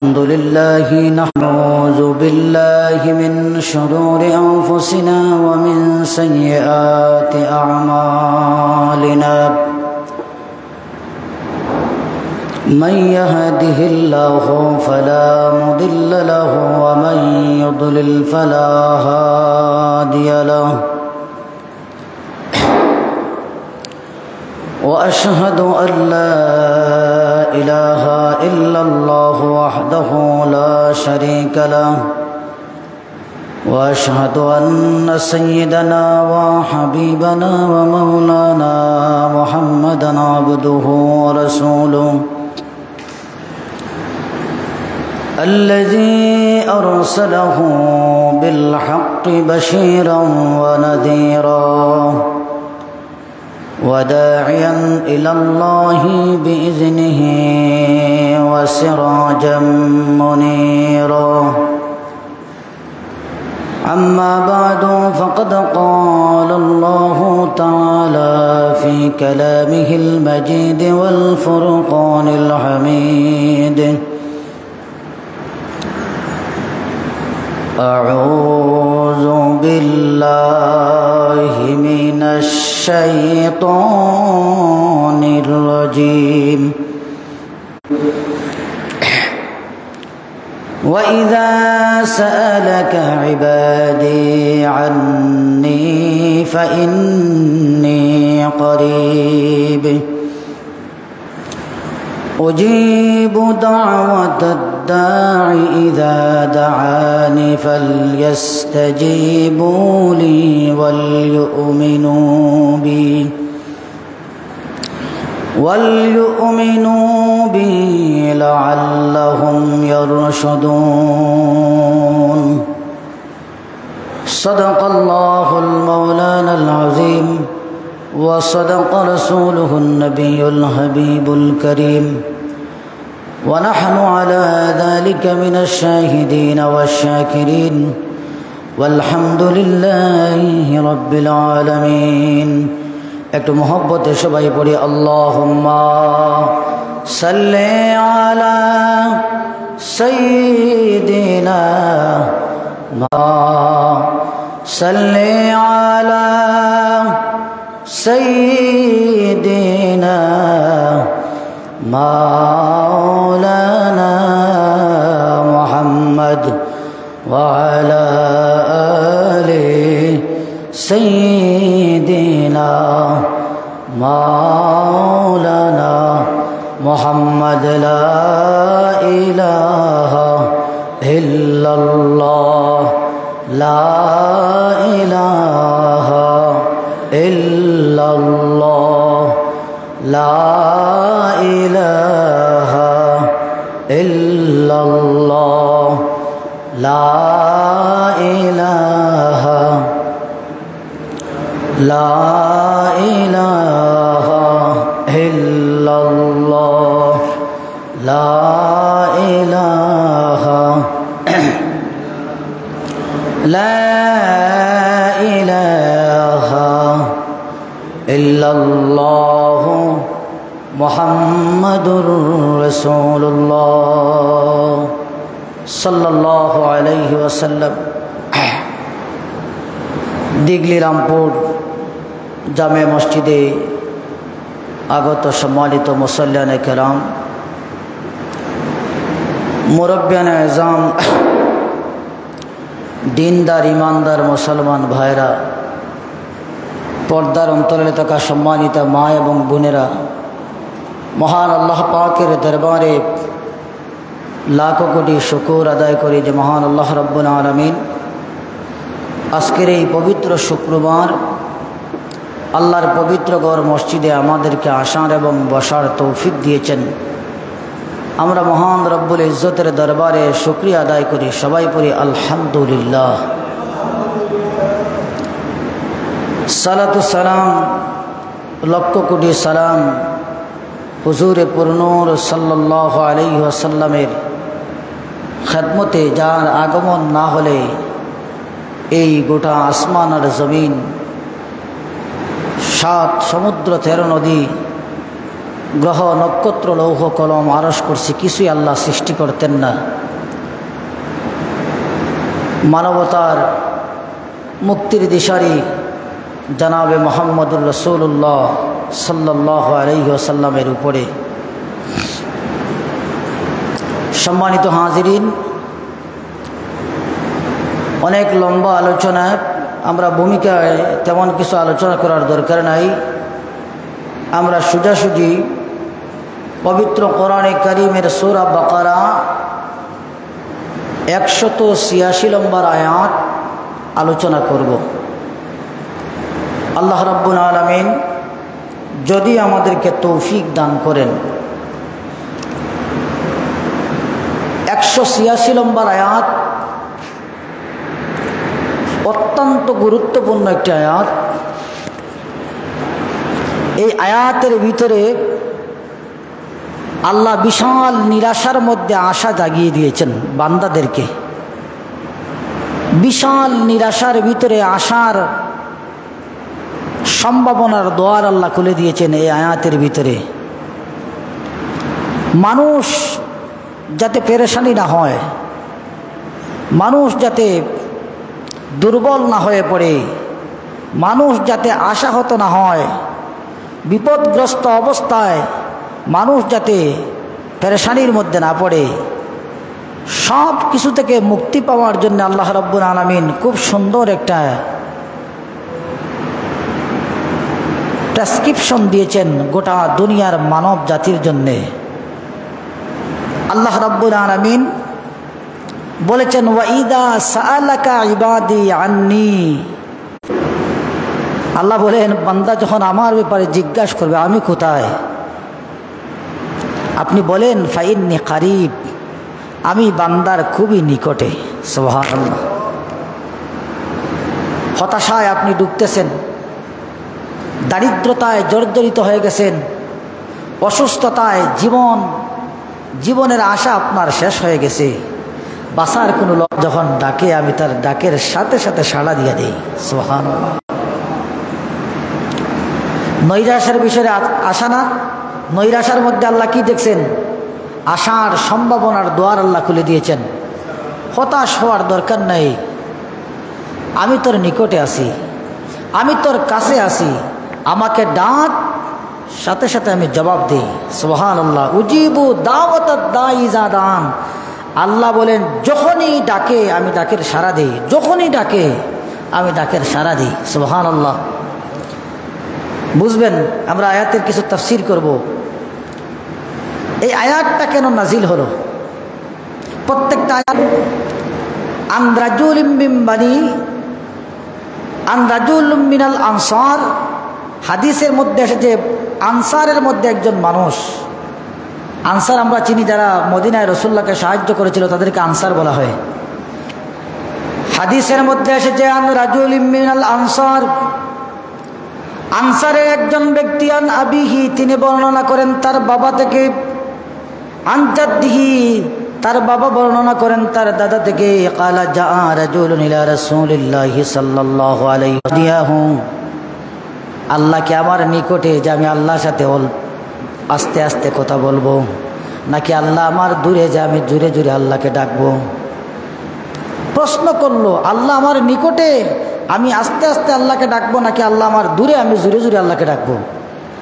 الحمد لله نعوذ بالله من شرور أنفسنا ومن سيئات أعمالنا من يهده الله فلا مضل له ومن يضلل فلا هادي له وأشهد أن لا إله إلا الله وحده لا شريك له وأشهد أن سيدنا وحبيبنا ومولانا محمدا عبده ورسوله الذي أرسله بالحق بشيرا ونذيرا وداعيا إلى الله بإذنه وسراجا منيرا أما بعد فقد قال الله تعالى في كلامه المجيد والفرقان الحميد أعوذ بالله من الشيطان الرجيم وإذا سألك عبادي عني فإني قريب أجيب دعوة الداع إذا دعاني فليستجيبوا لي وليؤمنوا بي لعلهم يرشدون صدق الله المولانا العظيم وصدق رسوله النبي الحبيب الكريم ونحن على ذلك من الشاهدين والشاكرين والحمد لله رب العالمين একটু মহব্বতে সবাই পড়ি আল্লাহুম্মা সাল্লি আলা সাইয়্যিদিনা সাল্লি আলা سيدنا مولانا محمد وعلى آل سيدنا مولانا محمد لا إله إلا الله لا إله إلا الله لا إله إلا الله لا إله لا إله إلا الله لا إله لا إله إلا الله محمد رسول الله صلى الله عليه وسلم দিগলি রামপুর জামে মসজিদে আগত সম্মানিত মুসল্লিয়ানে কেরাম মুরব্বিয়ানে আজম দিনদার ইমানদার মুসলমান ভাইরা পর্দার অন্তরে থাকা সম্মানিতা মা এবং বোনেরা মহান আল্লাহ পাকের দরবারে লাখো কোটি শুকর আদায় করি যে মহান আল্লাহ রাব্বুল আলামিন আজকের এই পবিত্র শুক্রবার আল্লাহর পবিত্র ঘর মসজিদে আমাদেরকে আসার এবং বসার তৌফিক দিয়েছেন। আমরা মহান রব্বুল ইজ্জতের দরবারে শুকরিয়া আদায় করি, সবাই পড়ি আলহামদুলিল্লাহ। সালাতু সালাম লক্ষ কোটি সালাম হুজুরে পুরনূর সাল্লাল্লাহু আলাইহি ওয়াসাল্লামের খেদমতে, যার আগমন না হলে এই গোটা আসমান আর জমিন, 7 সমুদ্র 13 নদী গ্রহ নক্ষত্র লৌহ কলম আরশ কুরসি কিছুই আল্লাহ সৃষ্টি করতেন না। মানবতার মুক্তির দিশারি জনাবে মুহাম্মদুর রাসূলুল্লাহ সাল্লাল্লাহু আলাইহি ওয়াসাল্লামের উপরে। সম্মানিত হাজিরিন, অনেক লম্বা আলোচনা, আমরা ভূমিকায় তেমন কিছু আলোচনা করার দরকার নাই। আমরা সোজাসুজি পবিত্র কোরআনে কারীমের সূরা বাকারা 186 নম্বর আয়াত আলোচনা করব। আল্লাহ রাব্বুল আলামিন যদি আমাদেরকে তৌফিক দান করেন, 186 নম্বর আয়াত অত্যন্ত গুরুত্বপূর্ণ একটি আয়াত। এই আয়াতের ভিতরে আল্লাহ বিশাল নিরাশার মধ্যে আশা জাগিয়ে দিয়েছেন বান্দাদেরকে। বিশাল নিরাশার ভিতরে আশার সম্ভাবনার দ্বার আল্লাহ খুলে দিয়েছেন এই আয়াতের ভিতরে। মানুষ যাতে পেরেশানি না হয়, মানুষ যাতে দুর্বল না হয়ে পড়ে, মানুষ যাতে আশাহত না হয়, বিপদগ্রস্ত অবস্থায় মানুষ যাতে পেরেশানির মধ্যে না পড়ে, সব কিছু থেকে মুক্তি পাওয়ার জন্য আল্লাহ রাব্বুল আলামিন খুব সুন্দর একটা প্রেসক্রিপশন দিয়েছেন গোটা দুনিয়ার মানব জাতির জন্যে। আল্লাহ রাব্বুল আলামিন বলেছেন, ওয়াইদা সাআলাকা ইবাদি আন্নি, আল্লাহ বলেন বান্দা যখন আমার ব্যাপারে জিজ্ঞাসা করবে আমি কোথায়, আপনি বলেন ফাইন্নি কারিব, আমি বান্দার খুবই নিকটে। সুবহানাল্লাহ। হতাশায় আপনি ডুবতেছেন, দারিদ্রতায় জর্জরিত হয়ে গেছেন, অসুস্থতায় জীবনের আশা আপনার শেষ হয়ে গেছে, বাঁচার কোনো লোক যখন ডাকে আমি তার ডাকের সাথে সাথে সাড়া দিয়ে দিই। সুবহানাল্লাহ। নৈরাশার বিষয়ে আশা না, নৈরাশার মধ্যে আল্লাহ কি দেখছেন? আশার সম্ভাবনার দ্বার আল্লাহ খুলে দিয়েছেন। হতাশ হওয়ার দরকার নাই, আমি তোর নিকটে আছি, আমি তোর কাছে আছি, আমাকে ডাক, সাথে সাথে আমি জবাব দিই। সুবহানাল্লাহ। উজিবু দাওয়াতাদ দাঈ ইযা দাআন, আল্লাহ বলেন যখনই ডাকে আমি ডাকের সাড়া দিই, যখনই ডাকে আমি ডাকের সাড়া দিই। সুবহানাল্লাহ। বুঝবেন, আমরা আয়াতের কিছু তাফসীর করব। এই আয়াতটা কেন নাজিল হলো? প্রত্যেকটা আয়াত আনরাজুলুম মিনাল আনসার, হাদিসের মধ্যে এসেছে আনসারের মধ্যে একজন মানুষ। আনসার আমরা চিনি, যারা মদিনায় রাসূলুল্লাহকে সাহায্য করেছিল তাদেরকে আনসার বলা হয়। হাদিসের মধ্যে এসেছে আনরাজুলুম মিনাল আনসার, আনসারের একজন ব্যক্তি, আন আবিহি, তিনি বর্ণনা করেন তার বাবা থেকে, আন জাদ্দিহি, তার বাবা বর্ণনা করেন তার দাদা থেকে, ক্বালা জাআ রাজুলুন ইলা রাসূলিল্লাহি সাল্লাল্লাহু আলাইহি ওয়াসাল্লাম, আল্লাহকে আমার নিকটে যে আমি আল্লাহর সাথে আস্তে আস্তে কথা বলবো, নাকি আল্লাহ আমার দূরে যে আমি জোরে জোরে আল্লাহকে ডাকবো? প্রশ্ন করলো, আল্লাহ আমার নিকটে আমি আস্তে আস্তে আল্লাহকে ডাকবো, নাকি আল্লাহ আমার দূরে আমি জোরে জোরে আল্লাহকে ডাকবো?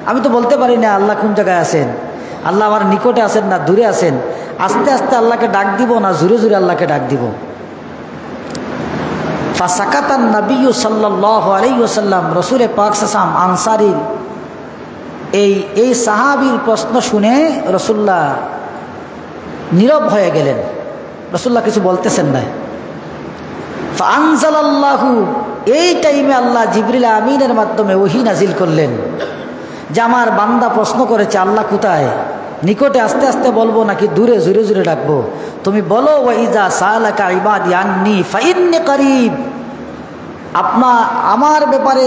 আমি তো বলতে পারি না আল্লাহ কোন জায়গায় আছেন, আল্লাহ আমার নিকটে আছেন না দূরে আছেন। আস্তে আস্তে আল্লাহকে ডাক দিব না জোরে জোরে আল্লাহকে ডাক দিব? ফাসাকাতান নবিয়্যু সাল্লাল্লাহু আলাইহি ওয়াসাল্লাম, রাসূল পাক সাল্লাল্লাহু আলাইহি আনসারী এই সাহাবীর প্রশ্ন শুনে রাসূলুল্লাহ নীরব হয়ে গেলেন। রাসূলুল্লাহ কিছু বলতেছেন না। ফাআনজালাল্লাহু, এই টাইমে আল্লাহ জিবরিল আমিনের মাধ্যমে ওহী নাজিল করলেন যে আমার বান্দা প্রশ্ন করেছে আল্লাহ কোথায়, নিকটে আস্তে আস্তে বলবো নাকি দূরে জোরে জোরে ডাকবো? তুমি বলো, ওয়াইজা সালাকা ইবাদি আন্নি ফাইন্নি কারিব, আমার ব্যাপারে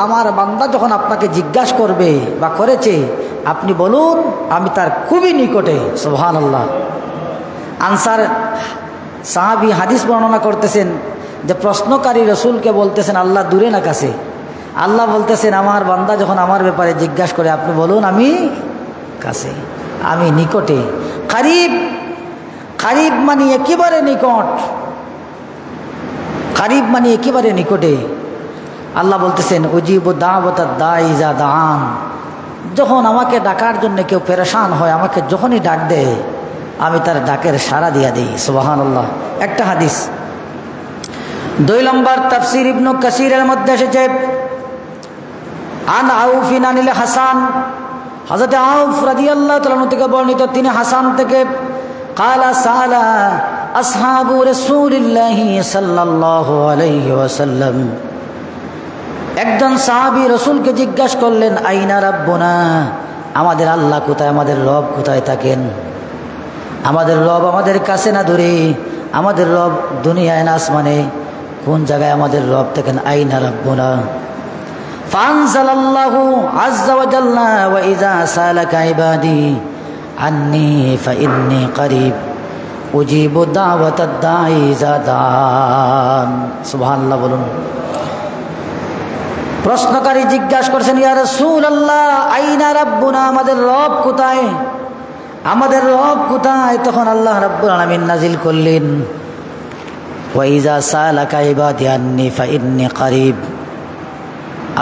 আমার বান্দা যখন আপনাকে জিজ্ঞাসা করবে বা করেছে, আপনি বলুন আমি তার খুবই নিকটে। সুবহানাল্লাহ। আনসার সাহাবী হাদিস বর্ণনা করতেছেন যে প্রশ্নকারী রসুলকে বলতেছেন আল্লাহ দূরে না কাছে? আল্লাহ বলতেছেন আমার বান্দা যখন আমার ব্যাপারে জিজ্ঞাসা করে আপনি বলুন আমি কাছে, আমি নিকটে। কারিব, কারিব মানে একেবারে নিকট, কারিব মানে একেবারে নিকটে। আল্লাহ বলতেছেন উজিবু দাওয়াতাদ দাঈ ইযা দাআন, যখন আমাকে ডাকার জন্য কেউ পেরেশান হয়, আমাকে যখনই ডাক দেয় আমি তার ডাকের সাড়া দিয়া দিই। সুবহানাল্লাহ। একটা হাদিস 2 নম্বর তাফসীর ইবনে কাসীরের মধ্যে এসেছে, আন আউফিন আনিল হাসান, হযরত আউফ রাদিয়াল্লাহু তাআলা থেকে বর্ণিত, তিনি হাসান থেকে ক্বালা সালা আসহাবু রাসূলিল্লাহি সাল্লাল্লাহু আলাইহি ওয়াসাল্লাম, একজন সাহাবী রাসূলকে জিজ্ঞাসা করলেন আইনা রাব্বুনা, আমাদের আল্লাহ কোথায়, আমাদের রব কোথায় থাকেন? আমাদের রব আমাদের কাছে না দূরে? আমাদের রব দুনিয়ায় না আসমানে? কোন জায়গায় আমাদের রব থাকেন? আইনা রাব্বুনা। ফানজালাল্লাহু আযজা ওয়া জাল্লা ওয়া ইযা সালাকা ইবাদি আন্নী ফাইন্নী করিব উজিবু দাওয়াতাদ দাঈ ইযা দাআন। সুবহানাল্লাহ বলুন। প্রশ্নকারী জিজ্ঞাসা করছেন, ইয়া রাসূলুল্লাহ আইনা রাব্বুনা, আমাদের রব কোথায়, আমাদের রব কোথায়? তখন আল্লাহ রাব্বুল আলামিন নাজিল করলেন ওয়া ইযা সালাকা ইবাদি আন্নী ফাইন্নী করিব,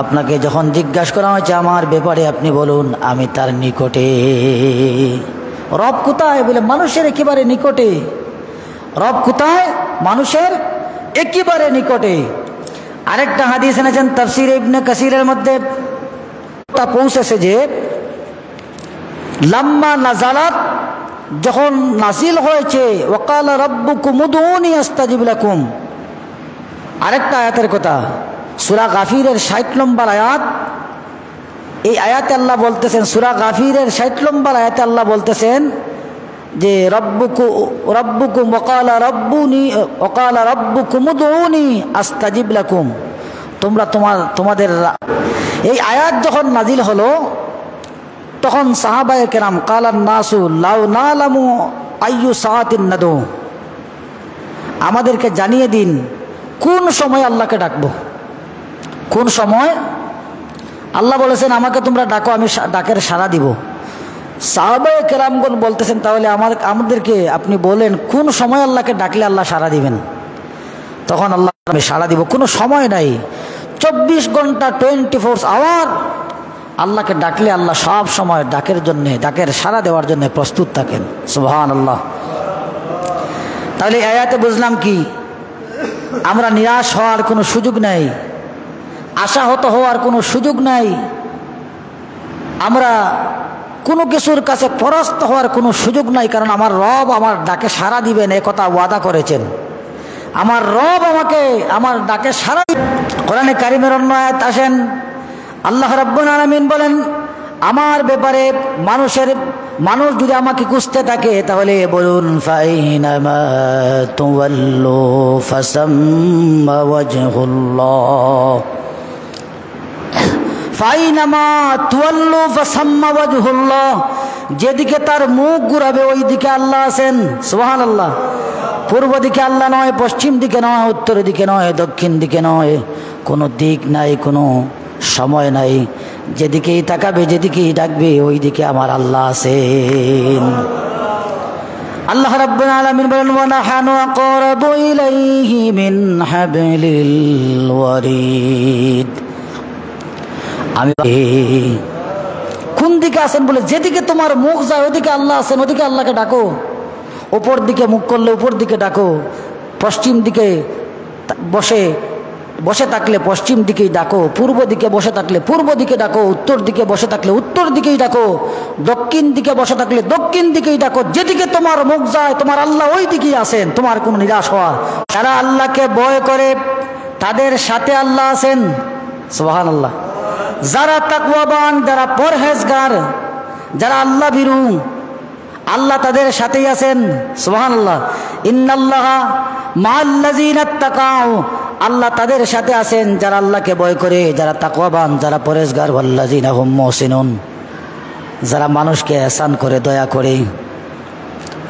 আপনাকে যখন জিজ্ঞাসা করা হয়েছে আমার ব্যাপারে আপনি বলুন আমি তার নিকটে। রব কোথায়? বলে মানুষের একেবারে নিকটে। রব কোথায়? মানুষের একেবারে নিকটে। আরেকটা হাদিস এনেছেন তাফসীর ইবনে কাসীরের মধ্যে, তা পৌঁছেছে যে লাম্মা নাজালাত, যখন নাজিল হয়েছে ওয়াকালা রাব্বুকুম উদউনি আস্তাজিব লাকুম, আরেকটা আয়াতের কথা, সূরা গাফিরের 60 নম্বর আয়াত। এই আয়াতে আল্লাহ বলতেছেন, সূরা গাফিরের 60 নম্বর আয়াতে আল্লাহ বলতেছেন যে রব্বুকুম ওয়াকালা রাব্বুকুম উদউনি আস্তাজিব লাকুম, তোমরা তোমাদের। এই আয়াত যখন নাজিল হলো তখন সাহাবায়ে কেরাম কালান নাসু লাউ নালামু আইয়ু সাআতিন নাদু, আমাদেরকে জানিয়ে দিন কোন সময় আল্লাহকে ডাকবো, কোন সময়। আল্লাহ বলেছেন আমাকে তোমরা ডাকো, আমি ডাকের সাড়া দিব। সাহাবায়ে কেরামগণ বলতেছেন তাহলে আমাদেরকে আপনি বলেন কোন সময় আল্লাহকে ডাকলে আল্লাহ সাড়া দিবেন। তখন আল্লাহ আমি সাড়া দিব, কোনো সময় নাই, 24 ঘন্টা 24 আওয়ার আল্লাহকে ডাকলে আল্লাহ সব সময় ডাকের জন্যে, ডাকের সাড়া দেওয়ার জন্য প্রস্তুত থাকেন। সুবহানাল্লাহ। তাহলে আয়াতে বুঝলাম কি, আমরা নিরাশ হওয়ার কোনো সুযোগ নাই, আশাহত হওয়ার কোনো সুযোগ নাই, আমরা কোনো কিছুর কাছে পরাস্ত হওয়ার কোনো সুযোগ নাই, কারণ আমার রব আমার ডাকে সাড়া দিবেন, এ কথা ওয়াদা করেছেন। আমার রব আমাকে আমার ডাকে সাড়া দিবেন। কোরআনে কারিমের অন্য আয়াত আসেন, আল্লাহ রাব্বুল আলামিন বলেন আমার ব্যাপারে মানুষ যদি আমাকে খুঁজতে থাকে তাহলে বলুন ফাইনামা তুওয়াল্লু ফাসাম্মা ওয়াজহুল্লাহ, ফাইনামা তুওয়াল্লু ফাসাম্মা ওয়াজহুল্লাহ, যেদিকে তার মুখ ঘুরাবে ওই দিকে আল্লাহ আছেন। সুবহানাল্লাহ। পূর্ব দিকে আল্লাহ নয়, পশ্চিম দিকে নয়, উত্তর দিকে নয়, দক্ষিণ দিকে নয়, কোনো দিক নাই, কোনো সময় নাই, যেদিকেই তাকাবে যেদিকেই ডাকবে ওই দিকে আমার আল্লাহ আছেন। আল্লাহ রাব্বুল আলামিন বলেন ওয়া নাহানু আকরাবু ইলাইহি মিন হাবলিল ওয়ারিদ, আমি কোন দিকে আছেন বলে যেদিকে তোমার মুখ যায় ওদিকে আল্লাহ আছেন, ওদিকে আল্লাহকে ডাকো। উপর দিকে মুখ করলে উপর দিকে ডাকো, পশ্চিম দিকে বসে থাকলে পশ্চিম দিকেই ডাকো, পূর্ব দিকে বসে থাকলে পূর্ব দিকে ডাকো, উত্তর দিকে বসে থাকলে উত্তর দিকেই ডাকো, দক্ষিণ দিকে বসে থাকলে দক্ষিণ দিকেই ডাকো, যেদিকে তোমার মুখ যায় তোমার আল্লাহ ওই দিকেই আছেন। তোমার কোনো নিরাশ হওয়া, যারা আল্লাহকে ভয় করে তাদের সাথে আল্লাহ আছেন। সুবহানাল্লাহ। যারা তাকওয়াবান, যারা পরহেজগার, যারা আল্লাহ ভীরু, আল্লাহ তাদের সাথেই আছেন। সুবহানাল্লাহ। ইন্নাল্লাহা মাআল্লাযীনা তাকাউ, আল্লাহ তাদের সাথে আছেন যারা আল্লাহকে ভয় করে, যারা তাকওয়াবান, যারা পরহেজগার। ওয়াল্লাযীনা হুম মুহসিনুন, যারা মানুষকে ইহসান করে, দয়া করে,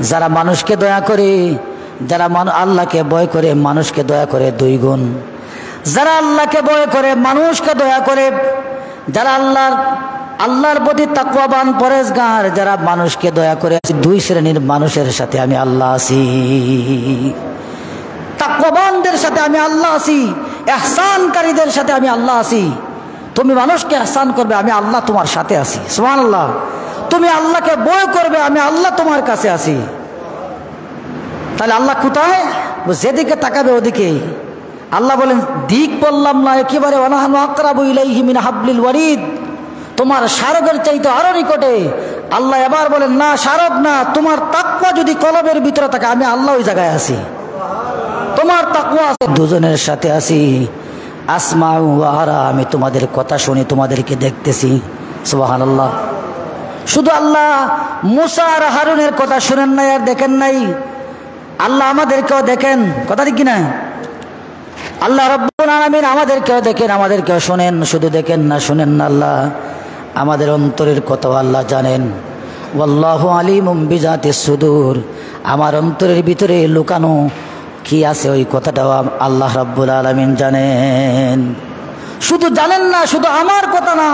যারা মানুষকে দয়া করে, যারা আল্লাহকে ভয় করে মানুষকে দয়া করে 2 গুণ। যারা আল্লাহকে ভয় করে মানুষকে দয়া করে, যারা আল্লাহর আল্লাহর প্রতি তাকওয়াবান পরেজগার যারা মানুষকে দয়া করে, দুই শ্রেণীর মানুষের সাথে আমি আল্লাহ আছি। তাকওয়াবানদের সাথে আমি আল্লাহ আছি, ইহসানকারীদের সাথে আমি আল্লাহ আছি। তুমি মানুষকে ইহসান করবে, আমি আল্লাহ তোমার সাথে আছি। সুবহানাল্লাহ। তুমি আল্লাহকে ভয় করবে, আমি আল্লাহ তোমার কাছে আছি। তাহলে আল্লাহ কোথায়? যেদিকে তাকাবে ওদিকেই। আল্লাহ বলেন দিক বললাম না একেবারে, ওয়ানাহনু আকরাবু ইলাইহি মিন হাবলিল ওয়ারিদ, তোমার শারগের চাইতে আরো নিকটে। আল্লাহ এবার বলেন না, শারগ না, তোমার তাকওয়া যদি কলবের ভিতরে থাকে আমি আল্লাহ ওই জায়গায় আছি। তোমার তাকওয়া দুজনের সাথে আছি। আসমাউ ওয়া আরা, আমি তোমাদের কথা শুনি, তোমাদেরকে দেখতেছি। সুবহানাল্লাহ। শুধু আল্লাহ মুসা আর হারুনের কথা শুনেন নাই আর দেখেন নাই, আল্লাহ আমাদেরকেও দেখেন। কথা ঠিক কিনা? আল্লাহ রাব্বুল আলামিন আমাদেরকেও দেখেন, আমাদেরকেও শোনেন। শুধু দেখেন না, শুনেন না, আল্লাহ আমাদের অন্তরের কথা আল্লাহ জানেন। ওয়াল্লাহু আলিমুম বিজাতিস সুদূর, আমার অন্তরের ভিতরে লুকানো কি আছে ওই কথাটাও আল্লাহ রাব্বুল আলামিন জানেন। শুধু জানেন না, শুধু আমার কথা না,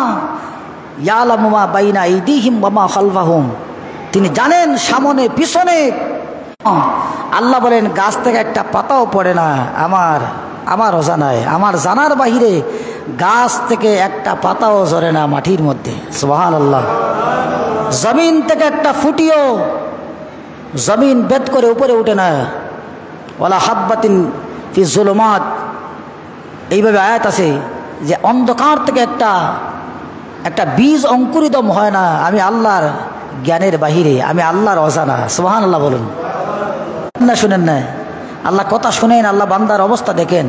ইয়ালামু মা বাইনা আইদিহিম ওয়া মা খালফাহুম, তিনি জানেন সামনে পিছনে। আল্লাহ বলেন গাছ থেকে একটা পাতাও পড়ে না আমার অজানায়, আমার জানার বাহিরে গাছ থেকে একটা পাতাও ঝরে না মাটির মধ্যে। সুবহানাল্লাহ। জমিন থেকে একটা ফুটিও জমিন বেদ করে উপরে উঠে না। ওয়ালা হাব্বাতিন ফি যুলুমাত, এইভাবে আয়াত আছে যে অন্ধকার থেকে একটা বীজ অঙ্কুরিত হয় না, আমি আল্লাহর জ্ঞানের বাহিরে, আমি আল্লাহর অজানা। সুবহানাল্লাহ বলুন না, শুনেন না? আল্লাহ কথা শুনেন, আল্লাহ বান্দার অবস্থা দেখেন,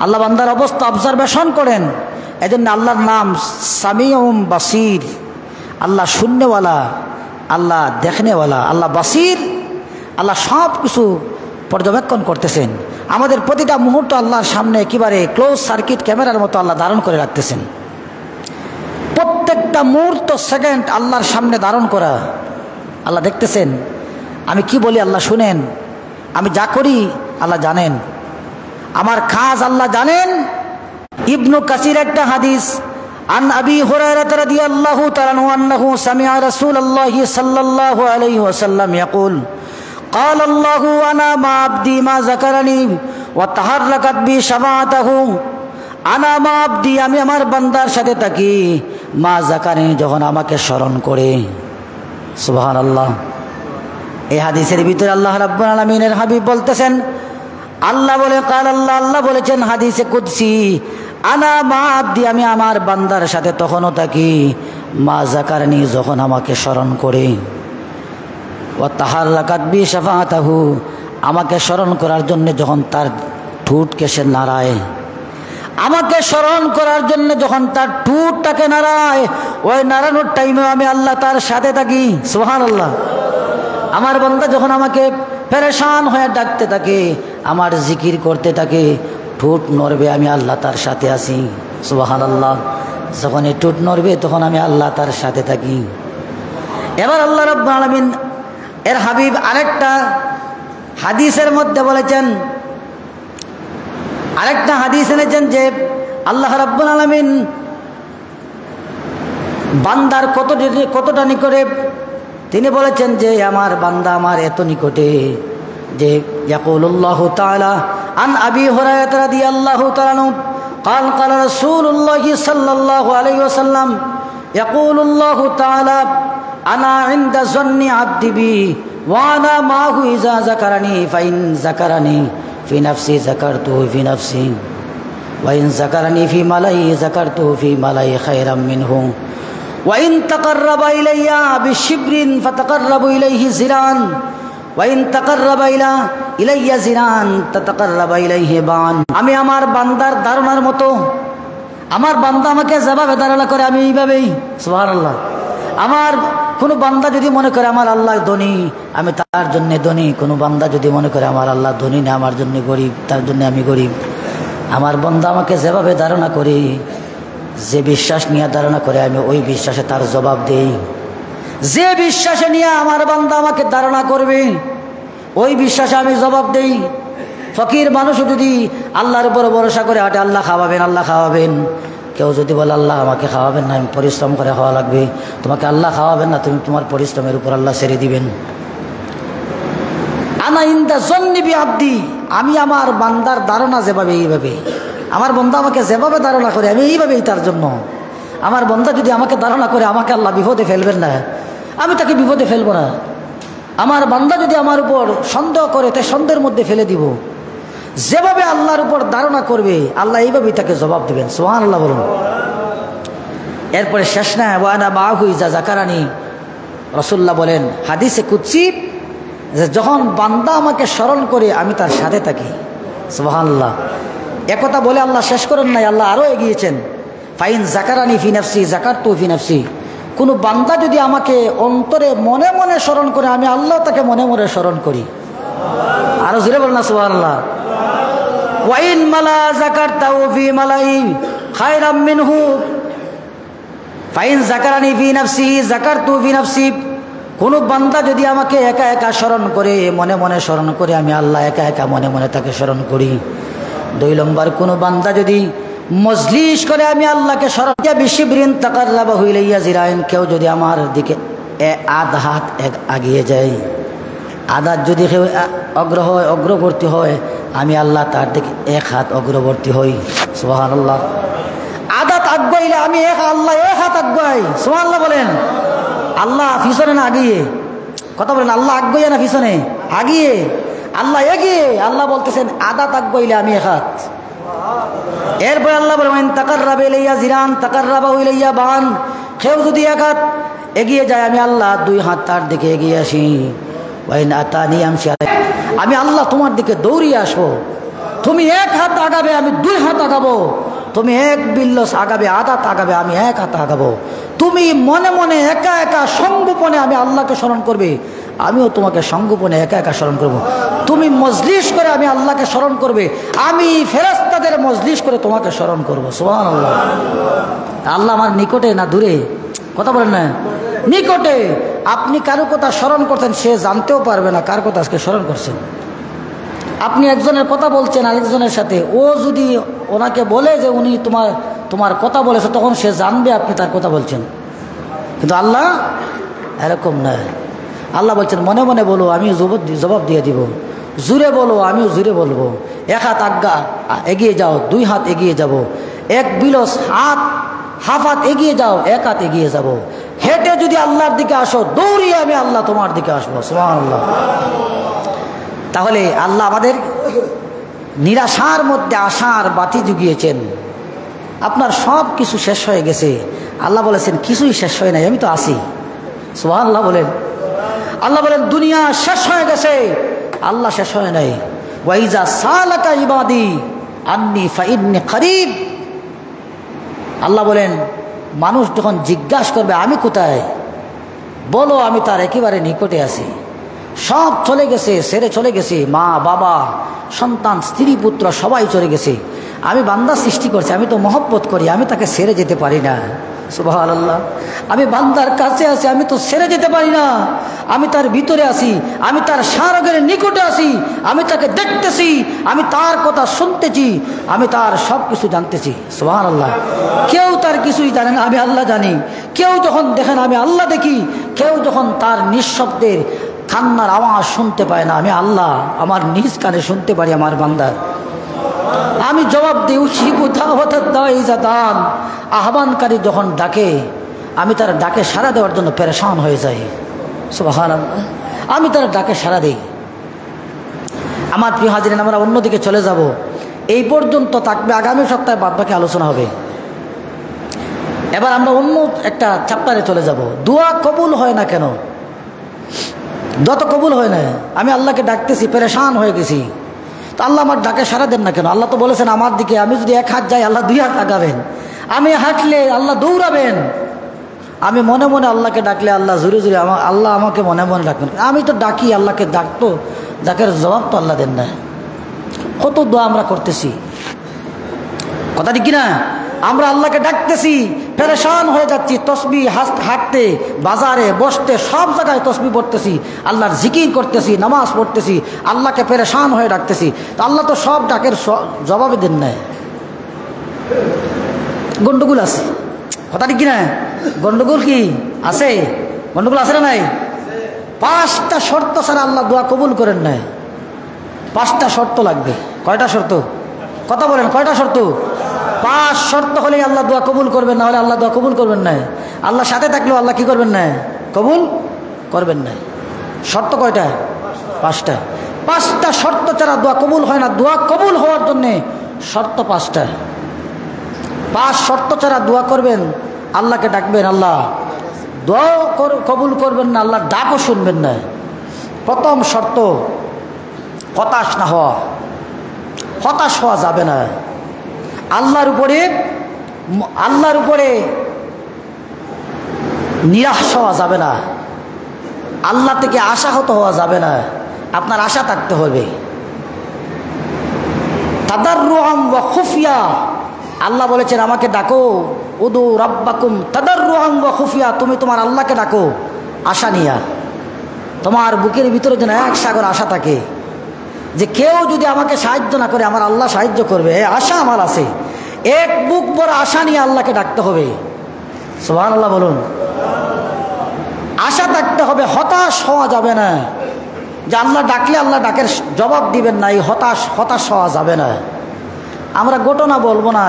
আল্লাহ বান্দার অবস্থা অবজারভেশন করেন। এজন্য আল্লাহর নাম সামিউম বাসির, আল্লাহ শুননেওয়ালা, আল্লাহ দেখনেওয়ালা, আল্লাহ বাসির, আল্লাহ সব কিছু পর্যবেক্ষণ করতেছেন। আমাদের প্রতিটা মুহূর্ত আল্লাহর সামনে একেবারে ক্লোজ সার্কিট ক্যামেরার মতো আল্লাহ ধারণ করে রাখতেছেন। প্রত্যেকটা মুহূর্ত সেকেন্ড আল্লাহর সামনে ধারণ করা, আল্লাহ দেখতেছেন। আমি কি বলি আল্লাহ শুনেন, আমি যা করি আল্লাহ জানেন, আমার কাজ আল্লাহ জানেন। ইবনু কাসির একটা হাদিস, আন আবি হুরায়রা রাদিয়াল্লাহু তাআলা আনহু সামিআ রাসূলুল্লাহি সাল্লাল্লাহু আলাইহি ওয়াসাল্লাম ইয়াকুল ক্বালা আল্লাহু আনা মা আবদি মা যাকারানি ওয়া তাহাররাকাত বি শাফাআতুহু, আনা মা আবদি, আমি আমার বান্দার সাথে থাকি, মা যাকারানি, যখন আমাকে স্মরণ করে। সুবহানাল্লাহ। এই হাদিসের ভিতরে আল্লাহ রাব্বুল আলামিনের হাবিব বলতেছেন, আল্লাহ বলে কাল আল্লাহ, আল্লাহ বলেছেন হাদিসে কুদসি, আনা মা আবদি, আমি আমার বান্দার সাথে তখনও থাকি, মা যাকারনি, যখন আমাকে স্মরণ করে। ওয়া তাহাররাকাত বি শাফাআতুহু, আমাকে স্মরণ করার জন্য যখন তার ঠোঁটকে সে নাড়ায়, আমাকে স্মরণ করার জন্য যখন তার ঠোঁটটাকে নাড়ায়, ওই নাড়ানোর টাইমে আমি আল্লাহ তার সাথে থাকি। সুবহানাল্লাহ। আমার বান্দা যখন আমাকে পেরেশান হয়ে ডাকতে থাকে, আমার জিকির করতে থাকে, ঠোঁট নড়বে, আমি আল্লাহ তার সাথে আছি। সুবহানাল্লাহ। যখন এই ঠোঁট নড়বে তখন আমি আল্লাহ তার সাথে থাকি। এবার আল্লাহ রাব্বুল আলামিন এর হাবিব আরেকটা হাদিসের মধ্যে বলেছেন, আরেকটা হাদিস এনেছেন যে আল্লাহ রাব্বুল আলামিন বান্দার কতটা নিকটে, তিনি বলেছেন যে আমার বান্দা আমার এত নিকটে যে ইয়াকুলুল্লাহু তাআলা আন আবি হুরায়রা রাদিয়াল্লাহু তাআলা قال قال رسول الله صلى الله عليه وسلم يقول الله تعالى انا عند ظن عبدي بي وانا معه اذا ذكرني فان ذكرني في نفسي ذكرته في نفسي وان ذكرني في ملئ ذكرته في ملئ خيرا منه وإن تقرب إلي بشبر فتقرب إليه زرعا وإن تقرب إلي زرعا تتقرب إليه باعا। আমি আমার বান্দার ধারণার মতো, আমার বান্দা আমাকে যেভাবে ধারণা করে আমি এইভাবেই। সুবহানাল্লাহ। আমার কোনো বান্দা যদি মনে করে আমার আল্লাহ ধনী, আমি তার জন্য ধনী। কোনো বান্দা যদি মনে করে আমার আল্লাহ ধনী না, আমার জন্য গরিব, তার জন্য আমি গরিব। আমার বান্দা আমাকে যেভাবে ধারণা করে, যে বিশ্বাস নিয়ে ধারণা করে, আমি ওই বিশ্বাসে তার জবাব দেই। যে বিশ্বাসে নিয়ে আমার বান্দা আমাকে ধারণা করবে, ওই বিশ্বাসে আমি জবাব দেই। ফকির মানুষ যদি আল্লাহর উপর ভরসা করে হাঁটে, আল্লাহ খাওয়াবেন, আল্লাহ খাওয়াবেন, কেউ যদি বলে আল্লাহ আমাকে খাওয়াবেন না, আমি পরিশ্রম করে খাওয়া লাগবে, তোমাকে আল্লাহ খাওয়াবেন না, তুমি তোমার পরিশ্রমের উপর আল্লাহ ছেড়ে দিবেন। আনা ইনদা জন্নি বি আবদি, আমি আমার বান্দার ধারণা যেভাবে এইভাবে, আমার বন্দা আমাকে যেভাবে ধারণা করে আমি এইভাবেই তার জন্য। আমার বন্দা যদি আমাকে ধারণা করে আমাকে আল্লাহ বিপদে ফেলবেন না, আমি তাকে বিপদে ফেলবো না। আমার বান্দা যদি আমার উপর সন্দেহ করে তাই সন্দেহের মধ্যে ফেলে দিব। যেভাবে আল্লাহর উপর ধারণা করবে আল্লাহ এইভাবেই তাকে জবাব দেবেন। সুবহানাল্লাহ বলুন। এরপরে শেষ না, ওয়ানা মাহু ইজা যাকারানি, রাসূলুল্লাহ বলেন হাদিসে কুদসি যে যখন বান্দা আমাকে স্মরণ করে আমি তার সাথে থাকি। সুবহানাল্লাহ। একথা বলে আল্লাহ শেষ করেন নাই, আল্লাহ আরও এগিয়েছেন। ফাইন যাকারানি ফি নাফসি যাকারতু ফি নাফসি, কোনো বান্দা যদি আমাকে অন্তরে মনে মনে স্মরণ করে আমি আল্লাহ তাকে মনে মনে স্মরণ করি। আরো জোরে বলেন না সুবহানাল্লাহ। ওয়াইন মালা যাকারতাহু ফি মালাই খায়রাম মিনহু ফাইন যাকারানি ফি নাফসি যাকারতু ফি নাফসি, কোনো বান্দা যদি আমাকে একা একা স্মরণ করে মনে মনে স্মরণ করে আমি আল্লাহ একা একা মনে মনে তাকে স্মরণ করি। 2 নম্বর, কোনো বান্দা যদি মজলিস করে আমি আল্লাহকে স্মরণ করি, বিশিবরিন তাকাররাবাহু ইলাইয়া জিরাইন, কেউ যদি আমার দিকে আধ হাত আগিয়ে যায়, আদাত যদি কেউ অগ্রবর্তী হয় আমি আল্লাহ তার দিকে 1 হাত অগ্রবর্তী হই। সুবহানাল্লাহ। আদাত আগাইলে আমি আল্লাহ 1 হাত আগাই। সুবহানাল্লাহ বলেন। আল্লাহ পিছনে না আগিয়ে, কথা বলেন, আল্লাহ আগাইয়া না পিছনে আগিয়ে, আল্লাহ এগিয়ে। আল্লাহ বলতেছেন আদাত আগাইলে আমি 1 হাত। এরপর আল্লাহ বলেন তাকাররাবা ইলাইয়া জিরান তাকাররাবাহু ইলাইয়া বান, কেউ যদি 1 হাত এগিয়ে যায় আমি আল্লাহ 2 হাত তার দিকে এগিয়ে আসি। ওয়াইন আতানি আমশি, আমি আল্লাহ তোমার দিকে দৌড়িয়ে আসবো। তুমি 1 হাত আগাবে আমি 2 হাত আগাবো, তুমি 1 বিল্লস আগাবে আদাত আগাবে আমি 1 হাত আগাবো। তুমি মনে মনে একা একা সঙ্গোপনে আমি আল্লাহকে স্মরণ করবে, আমিও তোমাকে সঙ্গোপনে একা একা স্মরণ করব। তুমি মজলিস করে আমি আল্লাহকে স্মরণ করবে, আমি ফেরেশতাদের মজলিস করে তোমাকে স্মরণ করব। সুবহানাল্লাহ। আল্লাহ আমার নিকটে না দূরে? কথা বলেন না, নিকটে। আপনি কারো কথা স্মরণ করতেন, সে জানতেও পারবে না কার কথা আজকে স্মরণ করছেন। আপনি একজনের কথা বলছেন আরেকজনের সাথে, ও যদি ওনাকে বলে যে উনি তোমার কথা বলেছে, তখন সে জানবে আপনি তার কথা বলছেন। কিন্তু আল্লাহ এরকম নয়। আল্লাহ বলছেন মনে মনে বলো আমিও জবাব দিয়ে দিব, জুড়ে বলো আমিও জুড়ে বলবো। 1 হাত এগিয়ে যাও 2 হাত এগিয়ে যাব, 1 বিলস হাফ হাত এগিয়ে যাও 1 হাত এগিয়ে যাব। হেঁটে যদি আল্লাহর দিকে আসো, দৌড়িয়ে আমি আল্লাহ তোমার দিকে আসবো। সুবহানাল্লাহ। তাহলে আল্লাহ আমাদের নিরাশার মধ্যে আশার বাতি জুগিয়েছেন। আপনার সব কিছু শেষ হয়ে গেছে, আল্লাহ বলেছেন কিছুই শেষ হয় নাই, আমি তো আছি। সুবহানাল্লাহ বলেন। আল্লাহ বলেন দুনিয়া শেষ হয়ে গেছে, আল্লাহ শেষ হয় নাই। ওয়াইজা সালাকা ইবাদি আন্নি ফাইন্নি করিব, আল্লাহ বলেন মানুষ যখন জিজ্ঞাসা করবে আমি কোথায়, বলো আমি তার একেবারে নিকটে আছি। সব চলে গেছে, ছেড়ে চলে গেছে, মা বাবা সন্তান স্ত্রী পুত্র সবাই চলে গেছে। আমি বান্দা সৃষ্টি করছি, আমি তো মহব্বত করি, আমি তাকে ছেড়ে যেতে পারি না। সুবহানাল্লাহ। আমি বান্দার কাছে আছি, আমি তো ছেড়ে যেতে পারি না। আমি তার ভিতরে আছি, আমি তার সারগের নিকটে আছি, আমি তাকে দেখতেছি, আমি তার কথা শুনতেছি, আমি তার সব কিছু জানতেছি। সুবহানাল্লাহ। কেউ তার কিছুই জানে না, আমি আল্লাহ জানি। কেউ যখন দেখেন আমি আল্লাহ দেখি, কেউ যখন তার নিঃশব্দের কান্নার আওয়াজ শুনতে পায় না, আমি আল্লাহ আমার নিজ কানে শুনতে পারি আমার বান্দার। আমি জবাব দিই উশিবু দাওয়াতাদ দাঈ ইযাদান, আহ্বানকারী যখন ডাকে আমি তার ডাকে সাড়া দেওয়ার জন্য পেরেশান হয়ে যাই। সুবহানাল্লাহ। আমি তার ডাকে সাড়া দিই। আমার প্রিয় হাজিরিন, আমরা অন্যদিকে চলে যাব। এই পর্যন্ত থাকবে, আগামী সপ্তাহে বাদবাকি আলোচনা হবে। এবার আমরা অন্য একটা চ্যাপ্টারে চলে যাব। দোয়া কবুল হয় না কেন? দোয়া তো কবুল হয় না। আমি আল্লাহকে ডাকতেছি, পেরেশান হয়ে গেছি, তো আল্লাহ আমার ডাকে সাড়া দেন না কেন? আল্লাহ তো বলেছেন আমার দিকে আমি যদি 1 হাত যাই আল্লাহ 2 হাত আগাবেন, আমি হাঁটলে আল্লাহ দৌড়াবেন। আমি মনে মনে আল্লাহকে ডাকলে আল্লাহ জোরে জোরে আল্লাহ আমাকে মনে মনে ডাকবেন। আমি তো ডাকি, আল্লাহকে ডাকতো, ডাকের জবাব তো আল্লাহ দেন না। কত দোয়া আমরা করতেছি, কথা ঠিক কিনা? আমরা আল্লাহকে ডাকতেছি, পেরেশান হয়ে যাচ্ছি, তসবিহ হাঁটতে বাজারে বসতে সব জায়গায় তসবিহ পড়তেছি, আল্লাহর জিকির করতেছি, নামাজ পড়তেছি, আল্লাহকে পেরেশান হয়ে ডাকতেছি, তো আল্লাহ তো সব ডাকের জবাবে দেন নাই। গন্ডগোল আছে, কথা ঠিক কিনা? গন্ডগোল কি আছে? গন্ডগোল আছে না নাই? 5টা শর্ত ছাড়া আল্লাহ দোয়া কবুল করেন নাই। 5টা শর্ত লাগবে। কয়টা শর্ত? কথা বলেন, কয়টা শর্ত? 5 শর্ত হলেই আল্লাহ দোয়া কবুল করবেন, না হলে আল্লাহ দোয়া কবুল করবেন না। আল্লাহ সাথে থাকলেও আল্লাহ কি করবেন না? কবুল করবেন না। শর্ত কয়টা? 5টা। 5টা শর্ত ছাড়া দোয়া কবুল হয় না। দোয়া কবুল হওয়ার জন্যে শর্ত 5টা। 5 শর্ত ছাড়া দোয়া করবেন, আল্লাহকে ডাকবেন, আল্লাহ দোয়াও কবুল করবেন না, আল্লাহ ডাকও শুনবেন না। প্রথম শর্ত, হতাশ না হওয়া। হতাশ হওয়া যাবে না। আল্লাহর উপরে নিরাশ হওয়া যাবে না। আল্লাহ থেকে আশাহত হওয়া যাবে না। আপনার আশা থাকতে হবে। তাদাররুআন ওয়া খুফিয়া, আল্লাহ বলেছেন আমাকে ডাকো, উদু রাব্বাকুম তাদাররুআন ওয়া খুফিয়া, তুমি তোমার আল্লাহকে ডাকো আশা নিয়া। তোমার বুকের ভিতরে যেন এক সাগর আশা থাকে যে কেউ যদি আমাকে সাহায্য না করে আমার আল্লাহ সাহায্য করবে, এই আশা আমার আছে। এক বুক বড় আশা নিয়ে আল্লাহকে ডাকতে হবে। সুবহানাল্লাহ বলুন। আশা থাকতে হবে, হতাশ হওয়া যাবে না। যে আল্লাহ ডাকলে আল্লাহ ডাকের জবাব দিবেন না, এই হতাশ হওয়া যাবে না। আমরা ঘটনা বলবো না,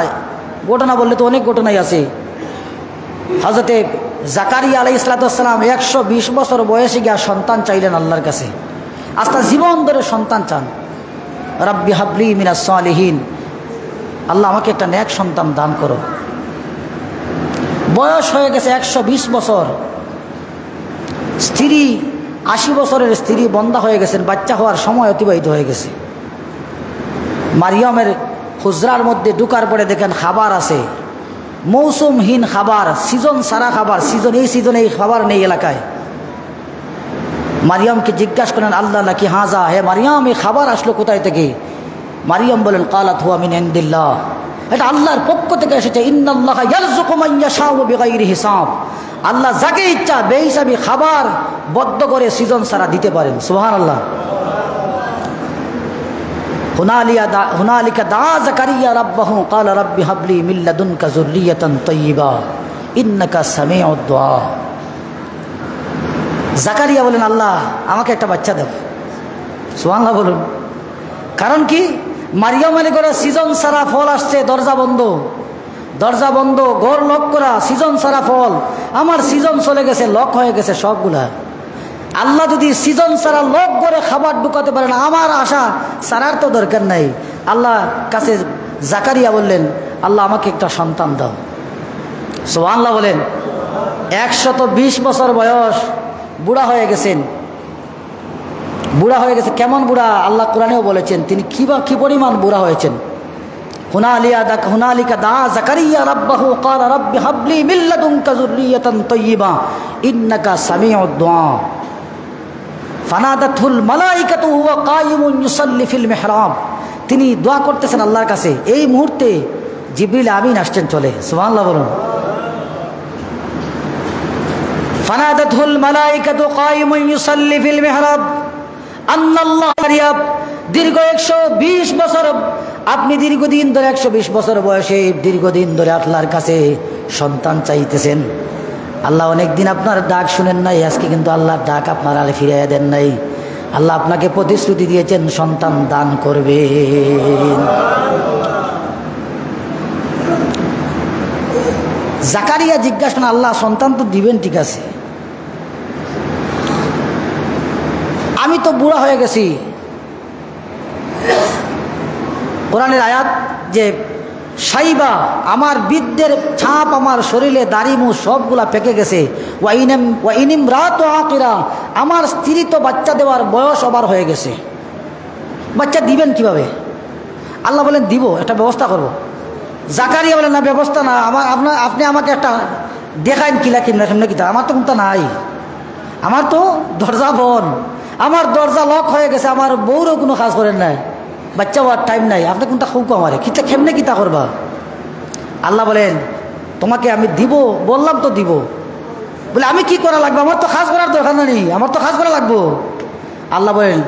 ঘটনা বললে তো অনেক ঘটনাই আছে। হযরতে জাকারিয়া আলাইহিস সালাম 120 বছর বয়সে গিয়া সন্তান চাইলেন আল্লাহর কাছে। আস্তা জীবন ধরে সন্তান চান। রাব্বি হাবলি মিনাস সালিহিন, আল্লাহ আমাকে একটা নেক সন্তান দান করো। বয়স হয়ে গেছে 120 বছর। স্ত্রী 80 বছরের স্ত্রী বন্ধা হয়ে গেছেন, বাচ্চা হওয়ার সময় অতিবাহিত হয়ে গেছে। মারিয়ামের হুজরার মধ্যে ঢুকার পরে দেখেন খাবার আছে, মৌসুমহীন খাবার, সিজন সারা খাবার, এই সিজনে এই খাবার নেই এলাকায়। মারিয়ামকে জিজ্ঞাসা করেন আল্লাহ নাকি হাজা, হে মারিয়াম এই খাবার আসলো কোথায় থেকে? মারিয়াম বলেন কালাত হুয়া মিন ইনদিল্লাহ, এটা আল্লাহর পক্ষ থেকে এসেছে। ইন্নাল্লাহা ইয়ারযুকু মান ইয়াশাউ বিগাইরি হিসাব, আল্লাহ যাকে ইচ্ছা বেহিসাবি খাবার বদ্ধ করে সিজন সারা দিতে পারেন। সুবহানাল্লাহ। হুনালিকা দা জাকারিয়া রাব্বাহু ক্বালা রাব্বি হাবলি মিন লাদুনকা যুররিয়াতান তাইয়্যিবা ইন্নাকা সামিউদ দুআ। জাকারিয়া বলেন আল্লাহ আমাকে একটা বাচ্চা দাও। সুবহানাল্লাহ বলুন। কারণ কি? মারিয়াম আলী করে সিজন সারা ফল আসছে, দরজা বন্ধ, ঘর লক করা, সিজন সারা ফল। আমার সিজন চলে গেছে, লক হয়ে গেছে সবগুলা। আল্লাহ যদি সিজন সারা লক করে খাবার ঢুকাতে পারেন, আমার আশা সারার তো দরকার নাই। আল্লাহ কাছে জাকারিয়া বললেন আল্লাহ আমাকে একটা সন্তান দাও। সুবহানাল্লাহ বলেন। 120 বছর বয়স, বুড়া হয়ে গেছেন। কেমন বুড়া? আল্লাহ কোরআনেও বলেছেন তিনি কি পরিমাণ বুড়া হয়েছেন। হুনালিকা দা জাকারিয়া রাব্বাহু ক্বালা রাব্বি হাবলি মিন লাদুনকা যুররিয়াতান তাইয়্যিবা ইন্নাকা সামিউদ দুআ। ফানাদাতুল মালাইকাতু হুয়া কায়িমুন ইউসাল্লি ফিল মিহরাব, তিনি দোয়া করতেছেন আল্লাহর কাছে। এই মুহূর্তে জিবরিল আমিন আসছেন চলে। সুবহানাল্লাহ বলুন। ফানাদাতুল মালাইকাতু কায়িমুন ইউসাল্লি ফিল মিহরাব আন্নাল্লাহ মারিয়াম। দীর্ঘ 120 বছর আপনি দীর্ঘদিন ধরে 120 বছর বয়সে দীর্ঘদিন ধরে আল্লাহর কাছে সন্তান চাইতেছেন। আল্লাহ অনেকদিন আপনার ডাক শুনেন নাই, আজকে কিন্তু আল্লাহর ডাক আপনার আলে ফিরাইয়া দেন নাই। আল্লাহ আপনাকে প্রতিশ্রুতি দিয়েছেন সন্তান দান করবেন। জাকারিয়া জিজ্ঞাসা করেন আল্লাহ সন্তান তো দিবেন, ঠিক আছে, আমি তো বুড়া হয়ে গেছি। কোরআনের আয়াত যে সাইবা, আমার বৃদ্ধের ছাপ আমার শরীরে, দাড়ি মুখ সবগুলা পেকে গেছে। ওয়াইনিম রাত আকিরা, আমার স্ত্রী তো বাচ্চা দেওয়ার বয়স ওভার হয়ে গেছে, বাচ্চা দিবেন কিভাবে? আল্লাহ বলেন দিব, একটা ব্যবস্থা করব। জাকারিয়া বলেন না ব্যবস্থা না, আপনি আমাকে একটা দেখাইন কিলা কেমনে কিতা, আমার তো কোনটা নাই, আমার তো দরজা বন, আমার দরজা লক হয়ে গেছে, আমার বউরও কোনো কাজ করেন নাই, বাচ্চা হওয়ার টাইম নাই, আপনি কোনটা খুব আমারে কিতা কেমনে কিতা করবা? আল্লাহ বলেন তোমাকে আমি দিব, বললাম তো দিব। বলে আমি কি করা লাগবে? আমার তো কাজ করার দরকার নেই, আমার তো কাজ করা লাগবো। আল্লাহ বলেন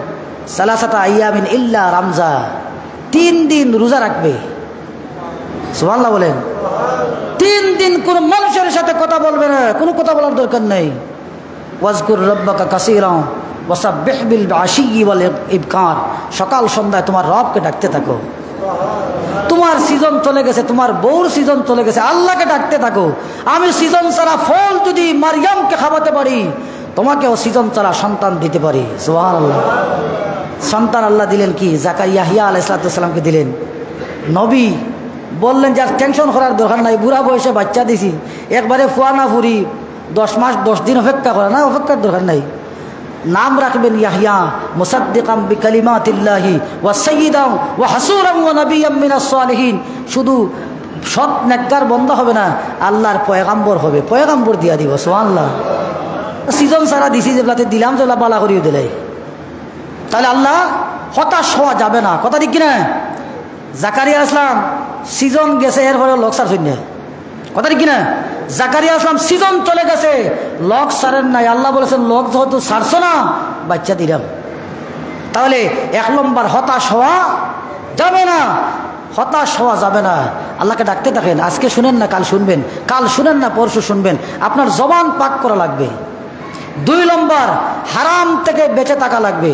সালাসাতা আইয়ামিন ইল্লা রমজা, 3 দিন রোজা রাখবে। সুবহানাল্লাহ বলেন। দিন কোন মানুষের সাথে কথা বলবে না, কোনো কথা বলার দরকার নেই। ওয়াজকুর রব্বাকা কাসীরা ওয়াসাব্বিহ বিল আশিয়্যি ওয়াল ইবকার, সকাল সন্ধ্যায় তোমার রবকে ডাকতে থাকো। তোমার সিজন চলে গেছে, তোমার বউর সিজন চলে গেছে, আল্লাহকে ডাকতে থাকো। আমি সিজন ছাড়া ফল যদি মারিয়ামকে খাওয়াতে পারি, তোমাকেও সিজন ছাড়া সন্তান দিতে পারি। সুবহানাল্লাহ। সন্তান আল্লাহ দিলেন কি? ইয়াহইয়া আলাইহিস সালামকে দিলেন। নবী বললেন যে আর টেনশন করার দরকার নাই, বুড়া বয়সে বাচ্চা দিছি, একবারে ফুয়া না ফুরি 10 মাস 10 দিন অপেক্ষা করা না, অপেক্ষার দরকার নাই। নাম রাখবেন ইয়াহইয়া মুসাদ্দিকাম বিকালিমাতিল্লাহি ওয়া সাইয়্যিদান ওয়া হাসুরান ওয়া নাবিয়্যাম মিনাস সালিহিন। শুধু সৎ নেককার বন্ধ হবে না, আল্লাহর পয়গাম্বর হবে, পয়গাম্বর দিয়া দিব। সুবহানাল্লাহ। সিজন সারা দিছি, যেগুলাতে দিলাম যেগুলা বালা করিয়ে দিলাই, তাহলে আল্লাহ হতাশ হওয়া যাবে না। কথা ঠিক কিনা? জাকারিয়া আসলাম সিজন গেছে, এরপরে লোক সারছেন না। কথা ঠিক কিনা? জাকারিয়া আসলাম সিজন চলে গেছে, লোক সারেন নাই। আল্লাহ বলেছেন লোক যেহেতু সারছো না, বাচ্চা দিলাম। তাহলে 1 নম্বর হতাশ হওয়া যাবে না, হতাশ হওয়া যাবে না। আল্লাহকে ডাকতে থাকেন। আজকে শুনেন না কাল শুনবেন, কাল শুনেন না পরশু শুনবেন। আপনার জবান পাক করা লাগবে। 2 নম্বর হারাম থেকে বেঁচে থাকা লাগবে।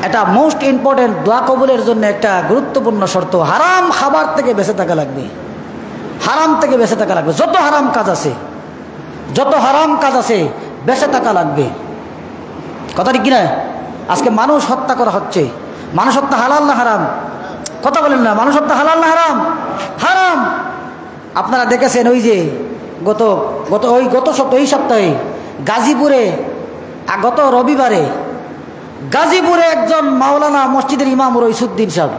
এটা মোস্ট ইম্পর্টেন্ট, দোয়া কবুলের জন্য একটা গুরুত্বপূর্ণ শর্ত। হারাম খাবার থেকে বেঁচে থাকা লাগবে, হারাম থেকে বেঁচে থাকা লাগবে। যত হারাম কাজ আছে, যত হারাম কাজ আছে বেঁচে থাকা লাগবে। কথা ঠিক কিনা? আজকে মানুষ হত্যা করা হচ্ছে। মানুষ হত্যা হালাল না হারাম? কথা বলেন না। মানুষ হত্যা হালাল না হারাম? হারাম। আপনারা দেখেছেন ওই যে এই সপ্তাহে গাজীপুরে, গত রবিবারে গাজীপুরে একজন মাওলানা মসজিদের ইমাম রইসুদ্দিন সাহেব,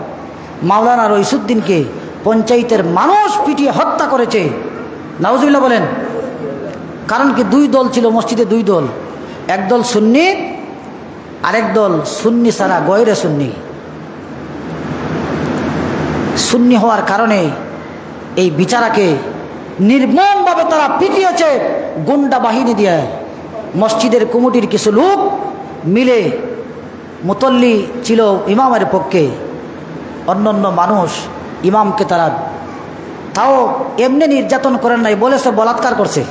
মাওলানা রইসুদ্দিনকে পঞ্চায়েতের মানুষ পিটিয়ে হত্যা করেছে। নাউজুবিল্লাহ বলেন। কারণ কি? 2 দল ছিল মসজিদে, 2 দল, একদল সুন্নি আরেক দল সুন্নি ছাড়া গয়রে সুন্নি। সুন্নি হওয়ার কারণে এই বিচারাকে নির্মমভাবে তারা পিটিয়েছে গুন্ডা বাহিনী দিয়ে। মসজিদের কমিটির কিছু লোক মিলে, মুতল্লি ছিল ইমামের পক্ষে, অন্যান্য মানুষ ইমামকে তারা তাও এমনি নির্যাতন করেন নাই, বলেছে বলাৎকার করছে।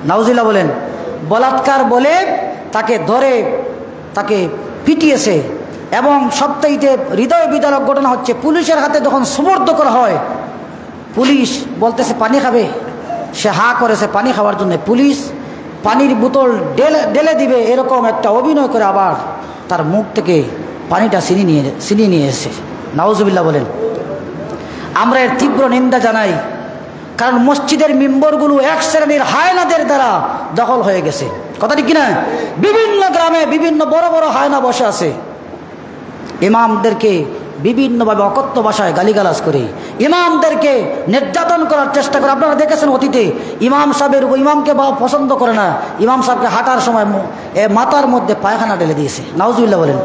নাউজুবিল্লাহ বলেন। বলাৎকার বলে তাকে ধরে তাকে পিটিয়েছে। এবং সবচাইতে হৃদয় বিদারক ঘটনা হচ্ছে, পুলিশের হাতে যখন সুপর্দ করা হয়, পুলিশ বলতেছে পানি খাবে, সে হা করেছে পানি খাওয়ার জন্য। পুলিশ পানির বোতল ঢেলে দিবে এরকম একটা অভিনয় করে আবার তার মুখ থেকে পানিটা ছিনিয়ে নিয়ে এসেছে। নাউজুবিল্লাহ বলেন। আমরা এর তীব্র নিন্দা জানাই, কারণ মসজিদের মিম্বরগুলো এক শ্রেণীর হায়নাদের দ্বারা দখল হয়ে গেছে। কথা ঠিক কিনা? বিভিন্ন গ্রামে বিভিন্ন বড় বড় হায়না বসে আছে, ইমামদেরকে বিভিন্নভাবে অকথ্য ভাষায় গালিগালাজ করে, ইমামদেরকে নির্যাতন করার চেষ্টা করে। আপনারা দেখেছেন অতীতে ইমামকে পছন্দ করে না, ইমাম সাহেবকে হাঁটার সময় মাথার মধ্যে পায়খানা ঢেলে দিয়েছে। নাউজুবিল্লাহ বলেন।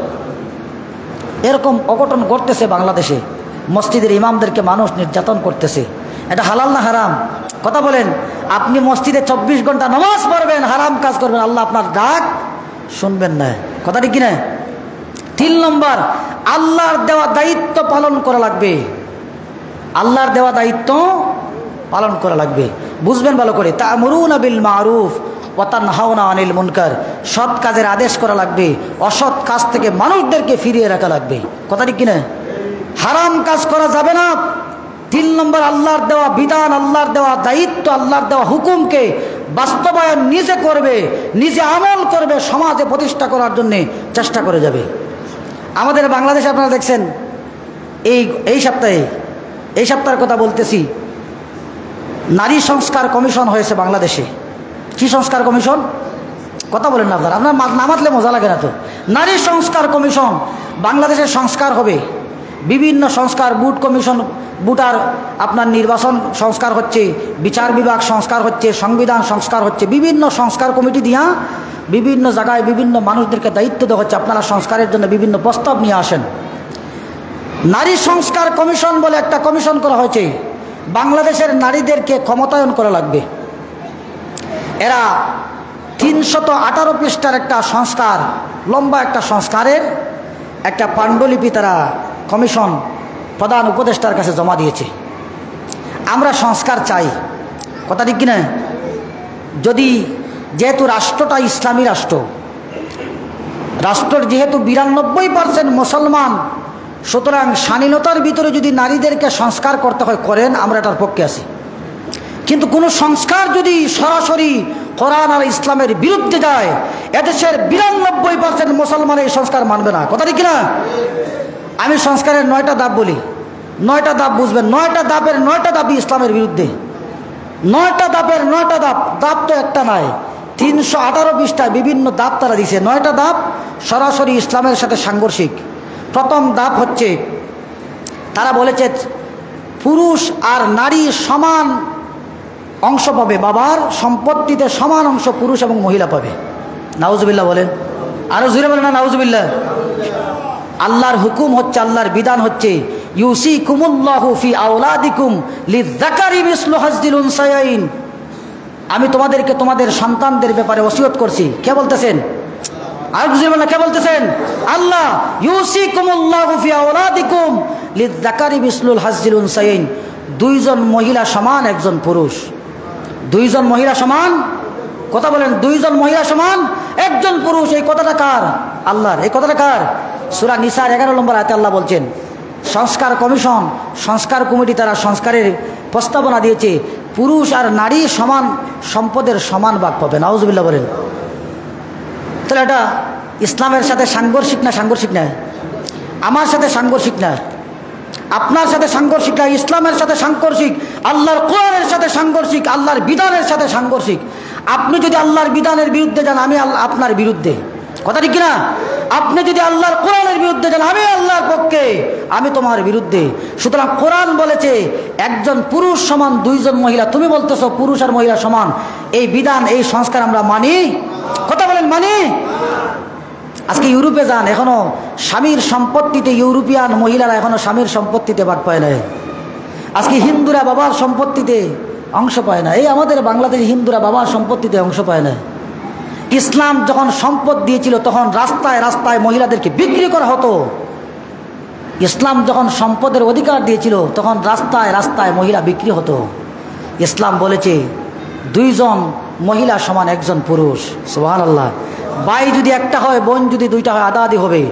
এরকম অঘটন ঘটতেছে বাংলাদেশে। মসজিদের ইমামদেরকে মানুষ নির্যাতন করতেছে। এটা হালাল না হারাম? কথা বলেন। আপনি মসজিদে 24 ঘন্টা নামাজ পড়বেন, হারাম কাজ করবেন, আল্লাহ আপনার ডাক শুনবেন না। কথা ঠিক কিনা? 3 নম্বর আল্লাহর দেওয়া দায়িত্ব পালন করা লাগবে। আল্লাহর দেওয়া দায়িত্ব পালন করা লাগবে। বুঝবেন ভালো করে। তা'মুরুনা বিল মারুফ ওয়া তানহাউনা আনিল মুনকার। সৎ কাজের আদেশ করা লাগবে, অসৎ কাজ থেকে মানুষদেরকে ফিরিয়ে রাখা লাগবে। কথা ঠিক কিনা? হারাম কাজ করা যাবে না। 3 নম্বর আল্লাহর দেওয়া বিধান, আল্লাহর দেওয়া দায়িত্ব, আল্লাহর দেওয়া হুকুমকে বাস্তবায়ন নিজে করবে, নিজে আমল করবে, সমাজে প্রতিষ্ঠা করার জন্য চেষ্টা করে যাবে। আমাদের বাংলাদেশে আপনারা দেখছেন এই সপ্তাহের কথা বলতেছি, নারী সংস্কার কমিশন হয়েছে বাংলাদেশে। কি সংস্কার কমিশন? কথা বলেন না আপনারা, আপনার না মাতলে মজা লাগে না তো। নারী সংস্কার কমিশন, বাংলাদেশের সংস্কার হবে। বিভিন্ন সংস্কার, বুট কমিশন, বুটার আপনার নির্বাচন সংস্কার হচ্ছে, বিচার বিভাগ সংস্কার হচ্ছে, সংবিধান সংস্কার হচ্ছে, বিভিন্ন সংস্কার কমিটি দিয়া বিভিন্ন জায়গায় বিভিন্ন মানুষদেরকে দায়িত্ব দেওয়া হচ্ছে, আপনারা সংস্কারের জন্য বিভিন্ন প্রস্তাব নিয়ে আসেন। নারী সংস্কার কমিশন বলে একটা কমিশন করা হয়েছে। বাংলাদেশের নারীদেরকে ক্ষমতায়ন করা লাগবে। এরা 318 পৃষ্ঠার একটা সংস্কার, লম্বা একটা সংস্কারের একটা পাণ্ডুলিপি তারা কমিশন প্রধান উপদেষ্টার কাছে জমা দিয়েছে। আমরা সংস্কার চাই, কথা ঠিক কিনা? যদি যেহেতু রাষ্ট্রটা ইসলামী রাষ্ট্রের যেহেতু 92% মুসলমান, সুতরাং স্বাধীনতার ভিতরে যদি নারীদেরকে সংস্কার করতে হয় করেন, আমরা এটার পক্ষে আছি। কিন্তু কোনো সংস্কার যদি সরাসরি কোরআন আর ইসলামের বিরুদ্ধে যায়, এদেশের 92% মুসলমান এই সংস্কার মানবে না, কথা ঠিক না? আমি সংস্কারের 9টা ধাপ বলি, 9টা ধাপ বুঝবেন। 9টা ধাপের 9টা ধাপই ইসলামের বিরুদ্ধে। 9টা ধাপের 9টা ধাপ তো একটা নয়, 318 পৃষ্ঠায় বিভিন্ন ধাপ তারা দিছে। 9টা ধাপ সরাসরি ইসলামের সাথে সাংঘর্ষিক। প্রথম ধাপ হচ্ছে, তারা বলেছে পুরুষ আর নারী সমান অংশ পাবে, বাবার সম্পত্তিতে সমান অংশ পুরুষ এবং মহিলা পাবে। নাউজুবিল্লাহ বলেন, আরো জোরে বলেন না নাউজুবিল্লাহ। আল্লাহর হুকুম হচ্ছে, আল্লাহর বিধান হচ্ছে, ইউসিকুমুল্লাহু ফি আওলাদিকুম লিযাকারি মিসলু হাজ্জিল উনসায়াইন। আমি তোমাদেরকে তোমাদের সন্তানদের ব্যাপারে ওসিয়ত করছি। কে বলতেছেন? আর বুঝলেন না কে বলতেছেন? আল্লাহ। ইউসিকুমুল্লাহু ফি আওলাদিকুম লিযাকারি মিসলুল হাজ্জিল উনসায়াইন। 2 জন মহিলা সমান একজন পুরুষ। 2 জন মহিলা সমান, কথা বলেন, 2 জন মহিলা সমান একজন পুরুষ। এই কথাটা কার? আল্লাহর। এই কথাটা কার? সূরা নিসার 11 নম্বর আয়াতে আল্লাহ বলছেন, সংস্কার কমিশন, সংস্কার কমিটি তারা সংস্কারের প্রস্তাবনা দিয়েছে, পুরুষ আর নারী সমান সম্পদের সমান ভাগ পাবে। নাউজুবিল্লাহ বলেন। তাহলে এটা ইসলামের সাথে সাংঘর্ষিক না? সাংঘর্ষিক না? আমার সাথে সাংঘর্ষিক না, আপনার সাথে সাংঘর্ষিক না, ইসলামের সাথে সাংঘর্ষিক, আল্লাহর কোরআনের সাথে সাংঘর্ষিক, আল্লাহর বিধানের সাথে সাংঘর্ষিক। আপনি যদি আল্লাহর বিধানের বিরুদ্ধে যান, আমি আপনার বিরুদ্ধে, কথা ঠিক কিনা? আপনি যদি আল্লাহর কোরআনের বিরুদ্ধে যান, আমি আল্লাহর পক্ষে, আমি তোমার বিরুদ্ধে। সুতরাং কোরআন বলেছে একজন পুরুষ সমান 2 জন মহিলা। তুমি বলতেছো পুরুষ আর মহিলা সমান। এই বিধান, এই সংস্কার আমরা মানি, কথা বলেন, মানি। আজকে ইউরোপে যান, এখনো স্বামীর সম্পত্তিতে ইউরোপিয়ান মহিলারা এখনো স্বামীর সম্পত্তিতে ভাগ পায় না। আজকে হিন্দুরা বাবার সম্পত্তিতে অংশ পায় না। এই আমাদের বাংলাদেশে হিন্দুরা বাবার সম্পত্তিতে অংশ পায় না। ইসলাম যখন সম্পদ দিয়েছিল তখন রাস্তায় রাস্তায় মহিলাদেরকে বিক্রি করা হতো। ইসলাম যখন সম্পদের অধিকার দিয়েছিল তখন রাস্তায় রাস্তায় মহিলা বিক্রি হতো। ইসলাম বলেছে 2 জন মহিলা সমান একজন পুরুষ। সুবহানাল্লাহ। ভাই যদি একটা হয়, বোন যদি 2টা হয়, আদা আদি হবে।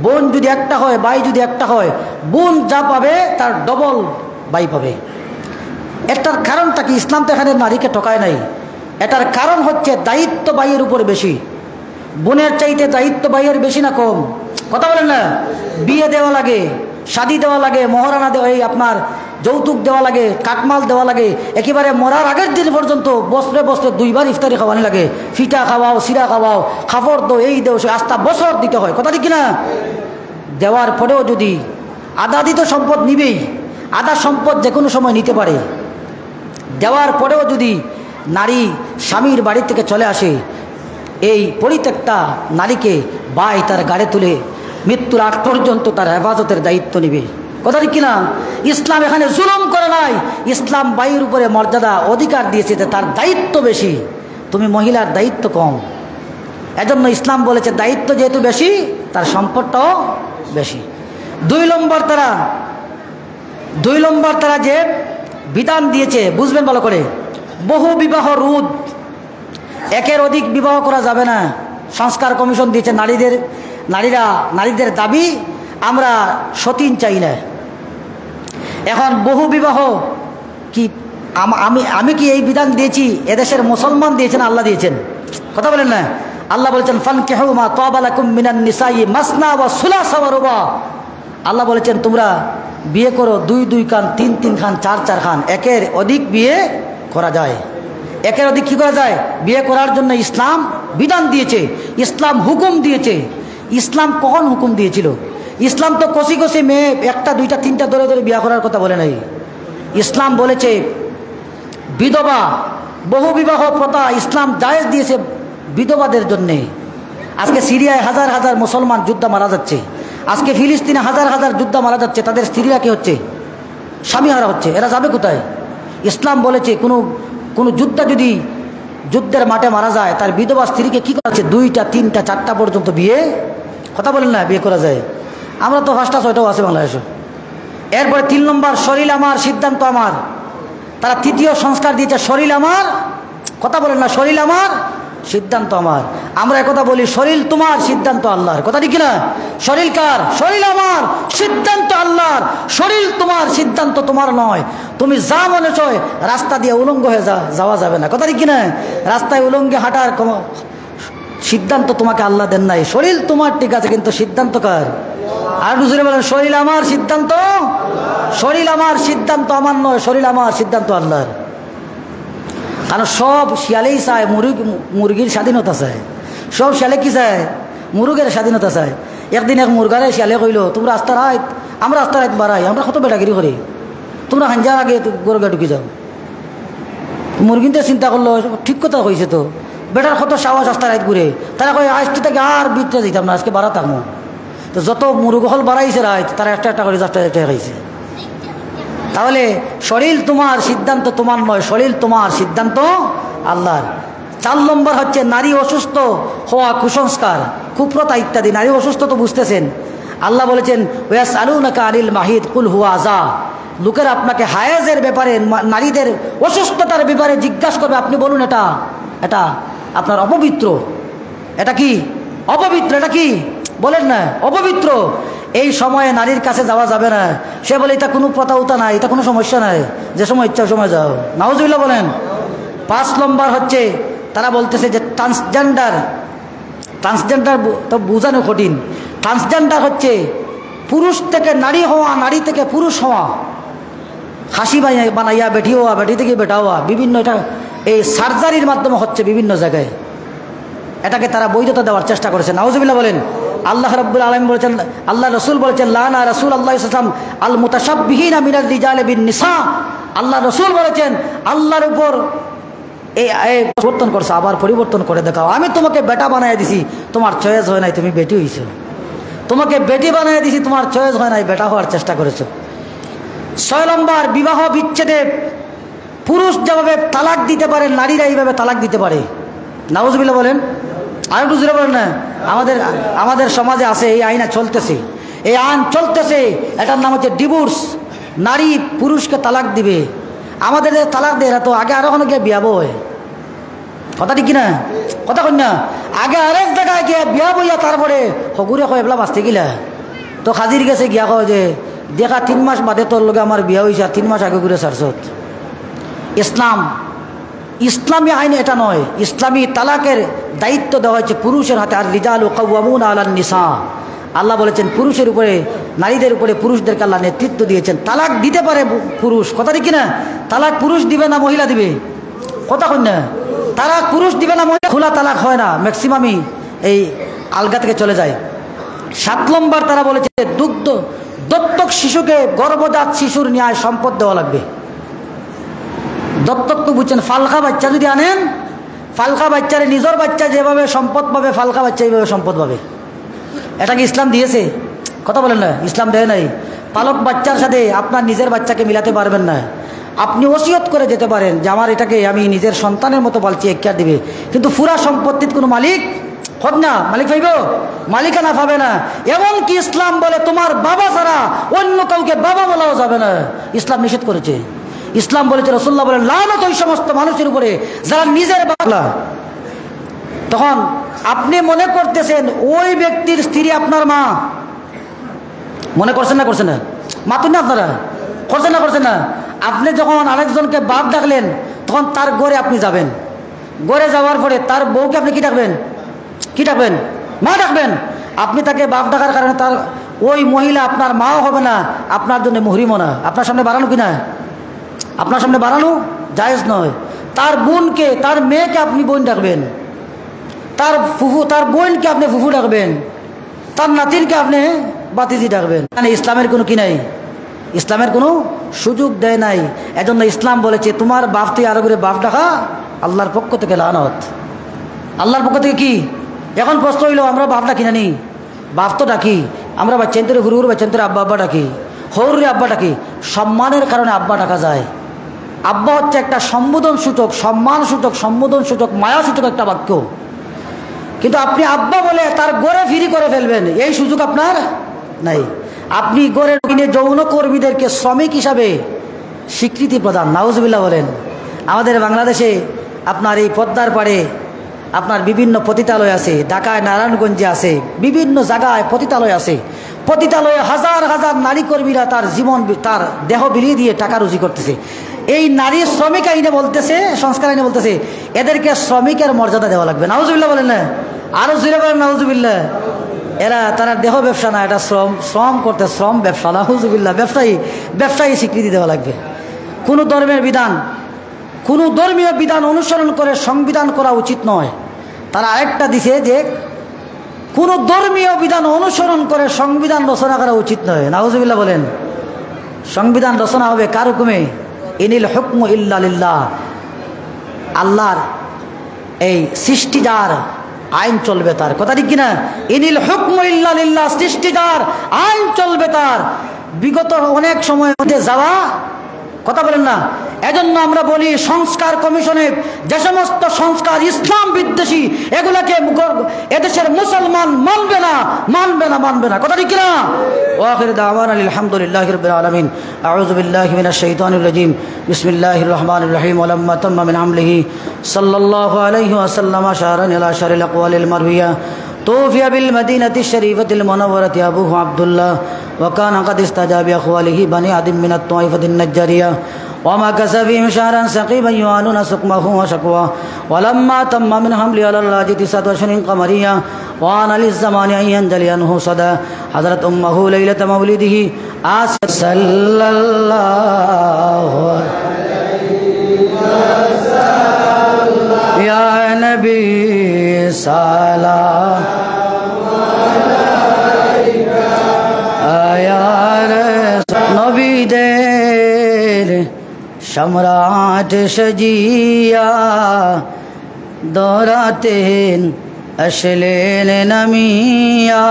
বোন যদি একটা হয়, ভাই যদি একটা হয়, বোন যা পাবে তার ডবল ভাই পাবে। এটার কারণটা কি? ইসলাম তো এখানে নারীকে ঠকায় নাই। এটার কারণ হচ্ছে দায়িত্ব ভাইয়ের উপর বেশি। বোনের চাইতে দায়িত্ব ভাইয়ের বেশি না কম? কথা বলেন না? বিয়ে দেওয়া লাগে, শাদি দেওয়া লাগে, মহারানা দেওয়া, এই আপনার যৌতুক দেওয়া লাগে, কাটমাল দেওয়া লাগে, একেবারে মরার আগের দিন পর্যন্ত বছরে বছরে 2 বার ইফতারি খাওয়ানি লাগে। ফিটা খাওয়াও, সিরা খাওয়াও, খাফর দো, এই দেও, সে আস্তা বছর দিতে হয়, কথা ঠিক কিনা? দেওয়ার পরেও যদি আধা দিত সম্পদ নিবেই, আধা সম্পদ যে কোনো সময় নিতে পারে। দেওয়ার পরেও যদি নারী স্বামীর বাড়ি থেকে চলে আসে, এই পরিত্যক্তা নারীকে ভাই তার গাড়ি তুলে মৃত্যুর আগ পর্যন্ত তার হেফাজতের দায়িত্ব নেবে, কথা ঠিক কিনা? ইসলাম এখানে জুলুম করে নাই। ইসলাম ভাইয়ের উপরে মর্যাদা অধিকার দিয়েছে, তার দায়িত্ব বেশি, তুমি মহিলার দায়িত্ব কম। এজন্য ইসলাম বলেছে দায়িত্ব যেহেতু বেশি, তার সম্পদটাও বেশি। 2 নম্বর তারা যে বিধান দিয়েছে, বুঝবেন ভালো করে, বহু বিবাহ রোধ। একের অধিক বিবাহ করা যাবে না। সংস্কার কমিশন দিয়েছে নারীদের দাবি, আমরা সতীন চাই না। এখন বহু বিবাহ কি আমি কি এই বিধান দিয়েছি? এদেশের মুসলমান দিয়েছেন, আল্লাহ দিয়েছেন, কথা বলেন না? আল্লাহ বলেছেন ফানকিহু মা তাবা লাকুম মিনান নিসাই মাসনা ওয়া সুলাসা ওয়া রুবা। আল্লাহ বলেছেন তোমরা বিয়ে করো 2 খান, 3 খান, 4 খান। একের অধিক বিয়ে করা যায়। একের অধিক কি করা যায়? বিয়ে করার জন্য ইসলাম বিধান দিয়েছে, ইসলাম হুকুম দিয়েছে। ইসলাম কখন হুকুম দিয়েছিল? ইসলাম তো কষি কষি মেয়ে 1টা 2টা 3টা ধরে ধরে বিয়ে করার কথা বলে নাই। ইসলাম বলেছে বিধবা, বহু বিবাহ প্রথা ইসলাম জায়েজ দিয়েছে বিধবাদের জন্যে। আজকে সিরিয়ায় হাজার হাজার মুসলমান যোদ্ধা মারা যাচ্ছে, আজকে ফিলিস্তিনে হাজার হাজার যোদ্ধা মারা যাচ্ছে, তাদের স্ত্রীরা কি হচ্ছে? স্বামীহারা হচ্ছে। এরা যাবে কোথায়? ইসলাম বলেছে কোনো যোদ্ধা যদি যুদ্ধের মাঠে মারা যায়, তার বিধবা স্ত্রীকে কি করা হচ্ছে? 2টা 3টা 4টা পর্যন্ত বিয়ে, কথা বলেন না, বিয়ে করা যায়। আমরা তো 5টা 6টাও আছে বাংলাদেশে। এরপরে 3 নম্বর, শরীর আমার, সিদ্ধান্ত আমার। তারা তৃতীয় সংস্কার দিয়েছে শরীর আমার, কথা বলেন না, শরীর আমার সিদ্ধান্ত আমার। আমরা একথা বলি, শরীর তোমার সিদ্ধান্ত আল্লাহর, কথা ঠিক না? শরীর কার? শরীর আমার, সিদ্ধান্ত আল্লাহর। শরীর তোমার, সিদ্ধান্ত তোমার নয়। তুমি যা মনে চায় রাস্তা দিয়ে উলঙ্গ হয়ে যাওয়া যাবে না, কথা ঠিক না? রাস্তায় উলঙ্গে হাঁটার কোনো সিদ্ধান্ত তোমাকে আল্লাহ দেন নাই। শরীর তোমার ঠিক আছে, কিন্তু সিদ্ধান্ত কার? আর বুঝলে বলেন, শরীর আমার সিদ্ধান্ত, শরীর আমার সিদ্ধান্ত আমার নয়, শরীর আমার সিদ্ধান্ত আল্লাহর। কারণ সব শিয়ালেই চায় মুরগির স্বাধীনতা চায়, সব শিয়ালে কি চায়? মুরগের স্বাধীনতা চায়। একদিন এক মুরগারে শিয়ালে কইল, তোমরা রাস্তার রাত, আমরা রাস্তার রাত বাড়াই, আমরা কত বেটাগিরি করি, তোমরা হাঞ্জার আগে গরু গা ঢুকে যাও। মুরগিতে চিন্তা করলো, ঠিক কথা কইছে তো, বেটার কত সাহস রাস্তার রাত ঘুরে। তারা কয় আজকে থেকে আর বিটতে যেতাম না, আজকে বাড়া থাকবো। তো যত মুরগহল বাড়াইছে রাত, তারা একটা একটা করে রাস্তায় খাইছে। তাহলে শরীর তোমার, সিদ্ধান্ত তোমার নয়, শরীর তোমার, সিদ্ধান্ত আল্লাহর। 4 নম্বর হচ্ছে নারী অসুস্থ হওয়া, কুসংস্কার, কুপ্রথা ইত্যাদি। নারী অসুস্থ তো বুঝতেছেন, আল্লাহ বলেছেন ওয়াসআলুনাকা আনিল মাহিদ কুল হুয়া আযা। লোকেরা আপনাকে হায়েজের ব্যাপারে, নারীদের অসুস্থতার ব্যাপারে জিজ্ঞাসা করবে, আপনি বলুন এটা এটা আপনার অপবিত্র। এটা কি অপবিত্র? এটা কি বলেন না, অপবিত্র। এই সময়ে নারীর কাছে যাওয়া যাবে না। সে বলে এটা কোনো প্রথা উতা নাই, এটা কোনো সমস্যা নাই, যে সময় ইচ্ছা সময় যাও। নাউজুবিল্লাহ বলেন। 5 নম্বর হচ্ছে তারা বলতেছে যে ট্রান্সজেন্ডার তো বোঝানো কঠিন। ট্রান্সজেন্ডার হচ্ছে পুরুষ থেকে নারী হওয়া, নারী থেকে পুরুষ হওয়া, হাসি বানাইয়া বেটি হওয়া, বেটি থেকে বেটা হওয়া, বিভিন্ন, এটা এই সার্জারির মাধ্যমে হচ্ছে বিভিন্ন জায়গায়। এটাকে তারা বৈধতা দেওয়ার চেষ্টা করেছে। নাউজুবিল্লাহ বলেন। আল্লাহ রাব্বুল আলামিন বলেছেন, আল্লাহ রসুল বলেছেন লানা রাসূলুল্লাহ সাল্লাল্লাহু আলাইহি ওয়াসাল্লাম আল মুতাশাব্বিহিনা মিনার রিজালি বিন নিসা। আল্লাহ রসুল বলেছেন আল্লাহর উপর এই পরিবর্তন করছে, আবার পরিবর্তন করে দেখাও। আমি তোমাকে বেটা বানাইয়া দিছি, তোমার চয়েস হয় নাই, তুমি বেটি হইছো। তোমাকে বেটি বানাইয়া দিছি, তোমার চয়েস হয় নাই, বেটা হওয়ার চেষ্টা করেছো। 6 নম্বর বিবাহ বিচ্ছেদে পুরুষ যেভাবে তালাক দিতে পারে, নারীরা এইভাবে তালাক দিতে পারে। নাউজুবিল্লাহ বলেন। আর বুঝতে পারেন না, আমাদের সমাজে আছে এই আইন চলতেছে, এই আইন চলতেছে, এটার নাম হচ্ছে ডিভোর্স। নারী পুরুষকে তালাক দিবে। আমাদের যে তালাক দেয়, এরা তো আগে আরো অনেকে বিয়া বই, কথা ঠিক কিনা? কথা কই না? আগে আরেক জায়গায় গিয়া বিয়া বইয়া তারপরে হগুরে কয় এবলা বাঁচতে গিলা। তো হাজির গেছে গিয়া কয় যে দেখা 3 মাস বাদে তোর লগে আমার বিয়া হয়েছে, 3 মাস আগে ঘুরে সারছত। ইসলামী আইন এটা নয়। ইসলামী তালাকের দায়িত্ব দেওয়া হয়েছে পুরুষের হাতে। আর রিজালু কাওয়ামুনা আলান নিসা, আল্লাহ বলেছেন পুরুষের উপরে, নারীদের উপরে পুরুষদেরকে আল্লাহ নেতৃত্ব দিয়েছেন। তালাক দিতে পারে পুরুষ, কথা ঠিক না? তালাক পুরুষ দিবে না মহিলা দিবে? কথা কই না? তালাক পুরুষ দিবে না মহিলা? খোলা তালাক হয় না, ম্যাক্সিমামই এই আলগা থেকে চলে যায়। 7 নম্বর তারা বলেছে দত্তক শিশুকে, গর্ভজাত শিশুর ন্যায় সম্পদ দেওয়া লাগবে। দত্তক তো বুঝছেন, ফালকা বাচ্চা যদি আনেন, ফালকা বাচ্চারে নিজের বাচ্চা যেভাবে সম্পদ পাবে, ফালকা বাচ্চা এইভাবে সম্পদ পাবে। এটা কি ইসলাম দিয়েছে? কথা বলেন না, ইসলাম দেয় নাই। পালক বাচ্চার সাথে আপনার নিজের বাচ্চাকে মিলাতে পারবেন না। আপনি ওসিয়ত করে যেতে পারেন যে আমার এটাকে আমি নিজের সন্তানের মতো পালছি, এক্কার দিবে, কিন্তু পুরা সম্পত্তির কোনো মালিক হোক না, মালিক পাইব, মালিকানা পাবে না। এমনকি ইসলাম বলে তোমার বাবা ছাড়া অন্য কাউকে বাবা বলাও যাবে না, ইসলাম নিষেধ করেছে। ইসলাম বলেছে, রাসূলুল্লাহ বলেন লানত ওই সমস্ত মানুষের উপরে যারা নিজের বাবা। তখন আপনি মনে করতেছেন ওই ব্যক্তির স্ত্রী আপনার মা, মনে করছেন না? করছেন না? মাতুন না আপনারা? করছেন না? করছেন না? আপনি যখন আরেকজনকে বাপ ডাকলেন, তখন তার ঘরে আপনি যাবেন। ঘরে যাওয়ার পরে তার বউকে আপনি কি ডাকবেন? কি ডাকবেন? মা ডাকবেন। আপনি তাকে বাপ ডাকার কারণে তার ওই মহিলা আপনার মাও হবে না, আপনার জন্য মুহরিমও না। আপনার সামনে বাড়ানো কিনা? আপনার সামনে বাড়ানো জায়েজ নয়। তার বোনকে, তার মেয়েকে আপনি বোন ডাকবেন, তার ফুফু, তার বোনকে আপনি ফুফু ডাকবেন, তার নাতিনকে আপনি বাতিজি ডাকবেন। মানে ইসলামের কোনো কি নাই, ইসলামের কোনো সুযোগ দেয় নাই। এজন্য ইসলাম বলেছে তোমার বাপ থেকে আরো করে বাপ ডাকা আল্লাহর পক্ষ থেকে লানত, আল্লাহর পক্ষ থেকে কি। এখন প্রশ্ন হইল আমরা বাপ ডাকি না নি? বাপ তো ডাকি আমরা, বাচ্চান্তরে হুরু হুরু বাচ্চান্তরে আব্বা আব্বা ডাকি, হৌরে আব্বা ডাকি। সম্মানের কারণে আব্বা ডাকা যায়। আব্বা হচ্ছে একটা সম্বোধন সূচক, সম্মান সূচক, সম্বোধন সূচক, মায়া সূচক একটা বাক্য। কিন্তু আপনি আব্বা বলে তার গড়ে ফিরি করে ফেলবেন, এই সুযোগ আপনার নাই। আপনি গড়ে কিনে যৌন কর্মীদেরকে শ্রমিক হিসাবে স্বীকৃতি প্রদান। নাউজুবিল্লাহ বলেন। আমাদের বাংলাদেশে আপনার এই পদ্মার পাড়ে আপনার বিভিন্ন পতিতালয় আছে, ঢাকায় নারায়ণগঞ্জে আছে, বিভিন্ন জায়গায় পতিতালয় আছে। পতিতালয়ে হাজার হাজার নারী কর্মীরা তার জীবন, তার দেহ বিলিয়ে দিয়ে টাকা রুজি করতেছে। এই নারী শ্রমিক আইনে বলতেছে, সংস্কার আইনে বলতেছে এদেরকে শ্রমিকের মর্যাদা দেওয়া লাগবে। নাউজুবিল্লাহ বলেন না? আরো জোরে বলেন নাউজুবিল্লাহ। তারা দেহ ব্যবসা না, এটা শ্রম করতে, শ্রম ব্যবসা। নাউজুবিল্লাহ। ব্যবসায়ী স্বীকৃতি দেওয়া লাগবে। কোনো ধর্মীয় বিধান অনুসরণ করে সংবিধান করা উচিত নয়। তারা আরেকটা দিছে যে কোনো ধর্মীয় বিধান অনুসরণ করে সংবিধান রচনা করা উচিত নয়। নাউজুবিল্লাহ বলেন। সংবিধান রচনা হবে কার হুকুমে? ইনিল হুকমু ইল্লা লিল্লাহ। আল্লাহর এই সৃষ্টি যার, আইন চলবে তার। কথা ঠিক কিনা? ইনিল হুকমু ইল্লা লিল্লাহ, সৃষ্টি যার, আইন চলবে তার। বিগত অনেক সময় মধ্যে যাওয়া, কথা বলেন না। এজন্য আমরা বলি সংস্কার কমিশনে যে সমস্ত সংস্কার ইসলাম বিদ্বেষী, এগুলাকে এদেশের মুসলমান মানবে না। কথা ঠিক কিনা? ওয়াখির দাওয়ানা আলহামদুলিল্লাহি রাব্বিল আলামিন। আউযু বিল্লাহি মিনাশ শাইতানির রাজীম। বিসমিল্লাহির রহমানির রহিম। ওয়ালাম্মা তাম্মা মিন আমলিহি সাল্লাল্লাহু আলাইহি ওয়াসাল্লাম শাহরান ইলা শাহরিল আকওয়ালিল মারওয়িয়া توفي بالمدينة الشريفة المنورة أبوه عبد الله وكان قد استجاب بأخواله بني عدم من الطائفة النجارية ومكث فيهم شهرا سقيما يعانون سقمه وشكواه ولما تم من حمله على الراجل 9 أشهر قمرية وآن للزمان أن ينجلي عنه صدى حضرت أمه ليلة مولده آسيا صلى الله يا نبي سلام নবীদের সম্রাট সজিয়া দৌড়াতেন আসলেন নামিয়া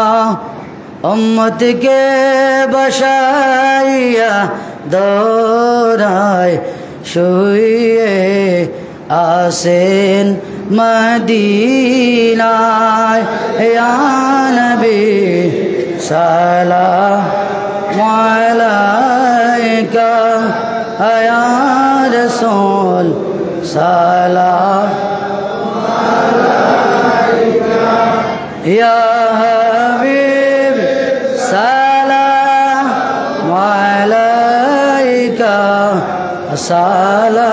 উম্মতকে বসাইয়া দৌড়ায় শুয়ে আসেন মদিনায় ইয়া নবী সালাম আলাইকা ইয়া রাসূল সালাম আলাইকা ইয়া হাবিব সালাম আলাইকা সালাতুল্লাহ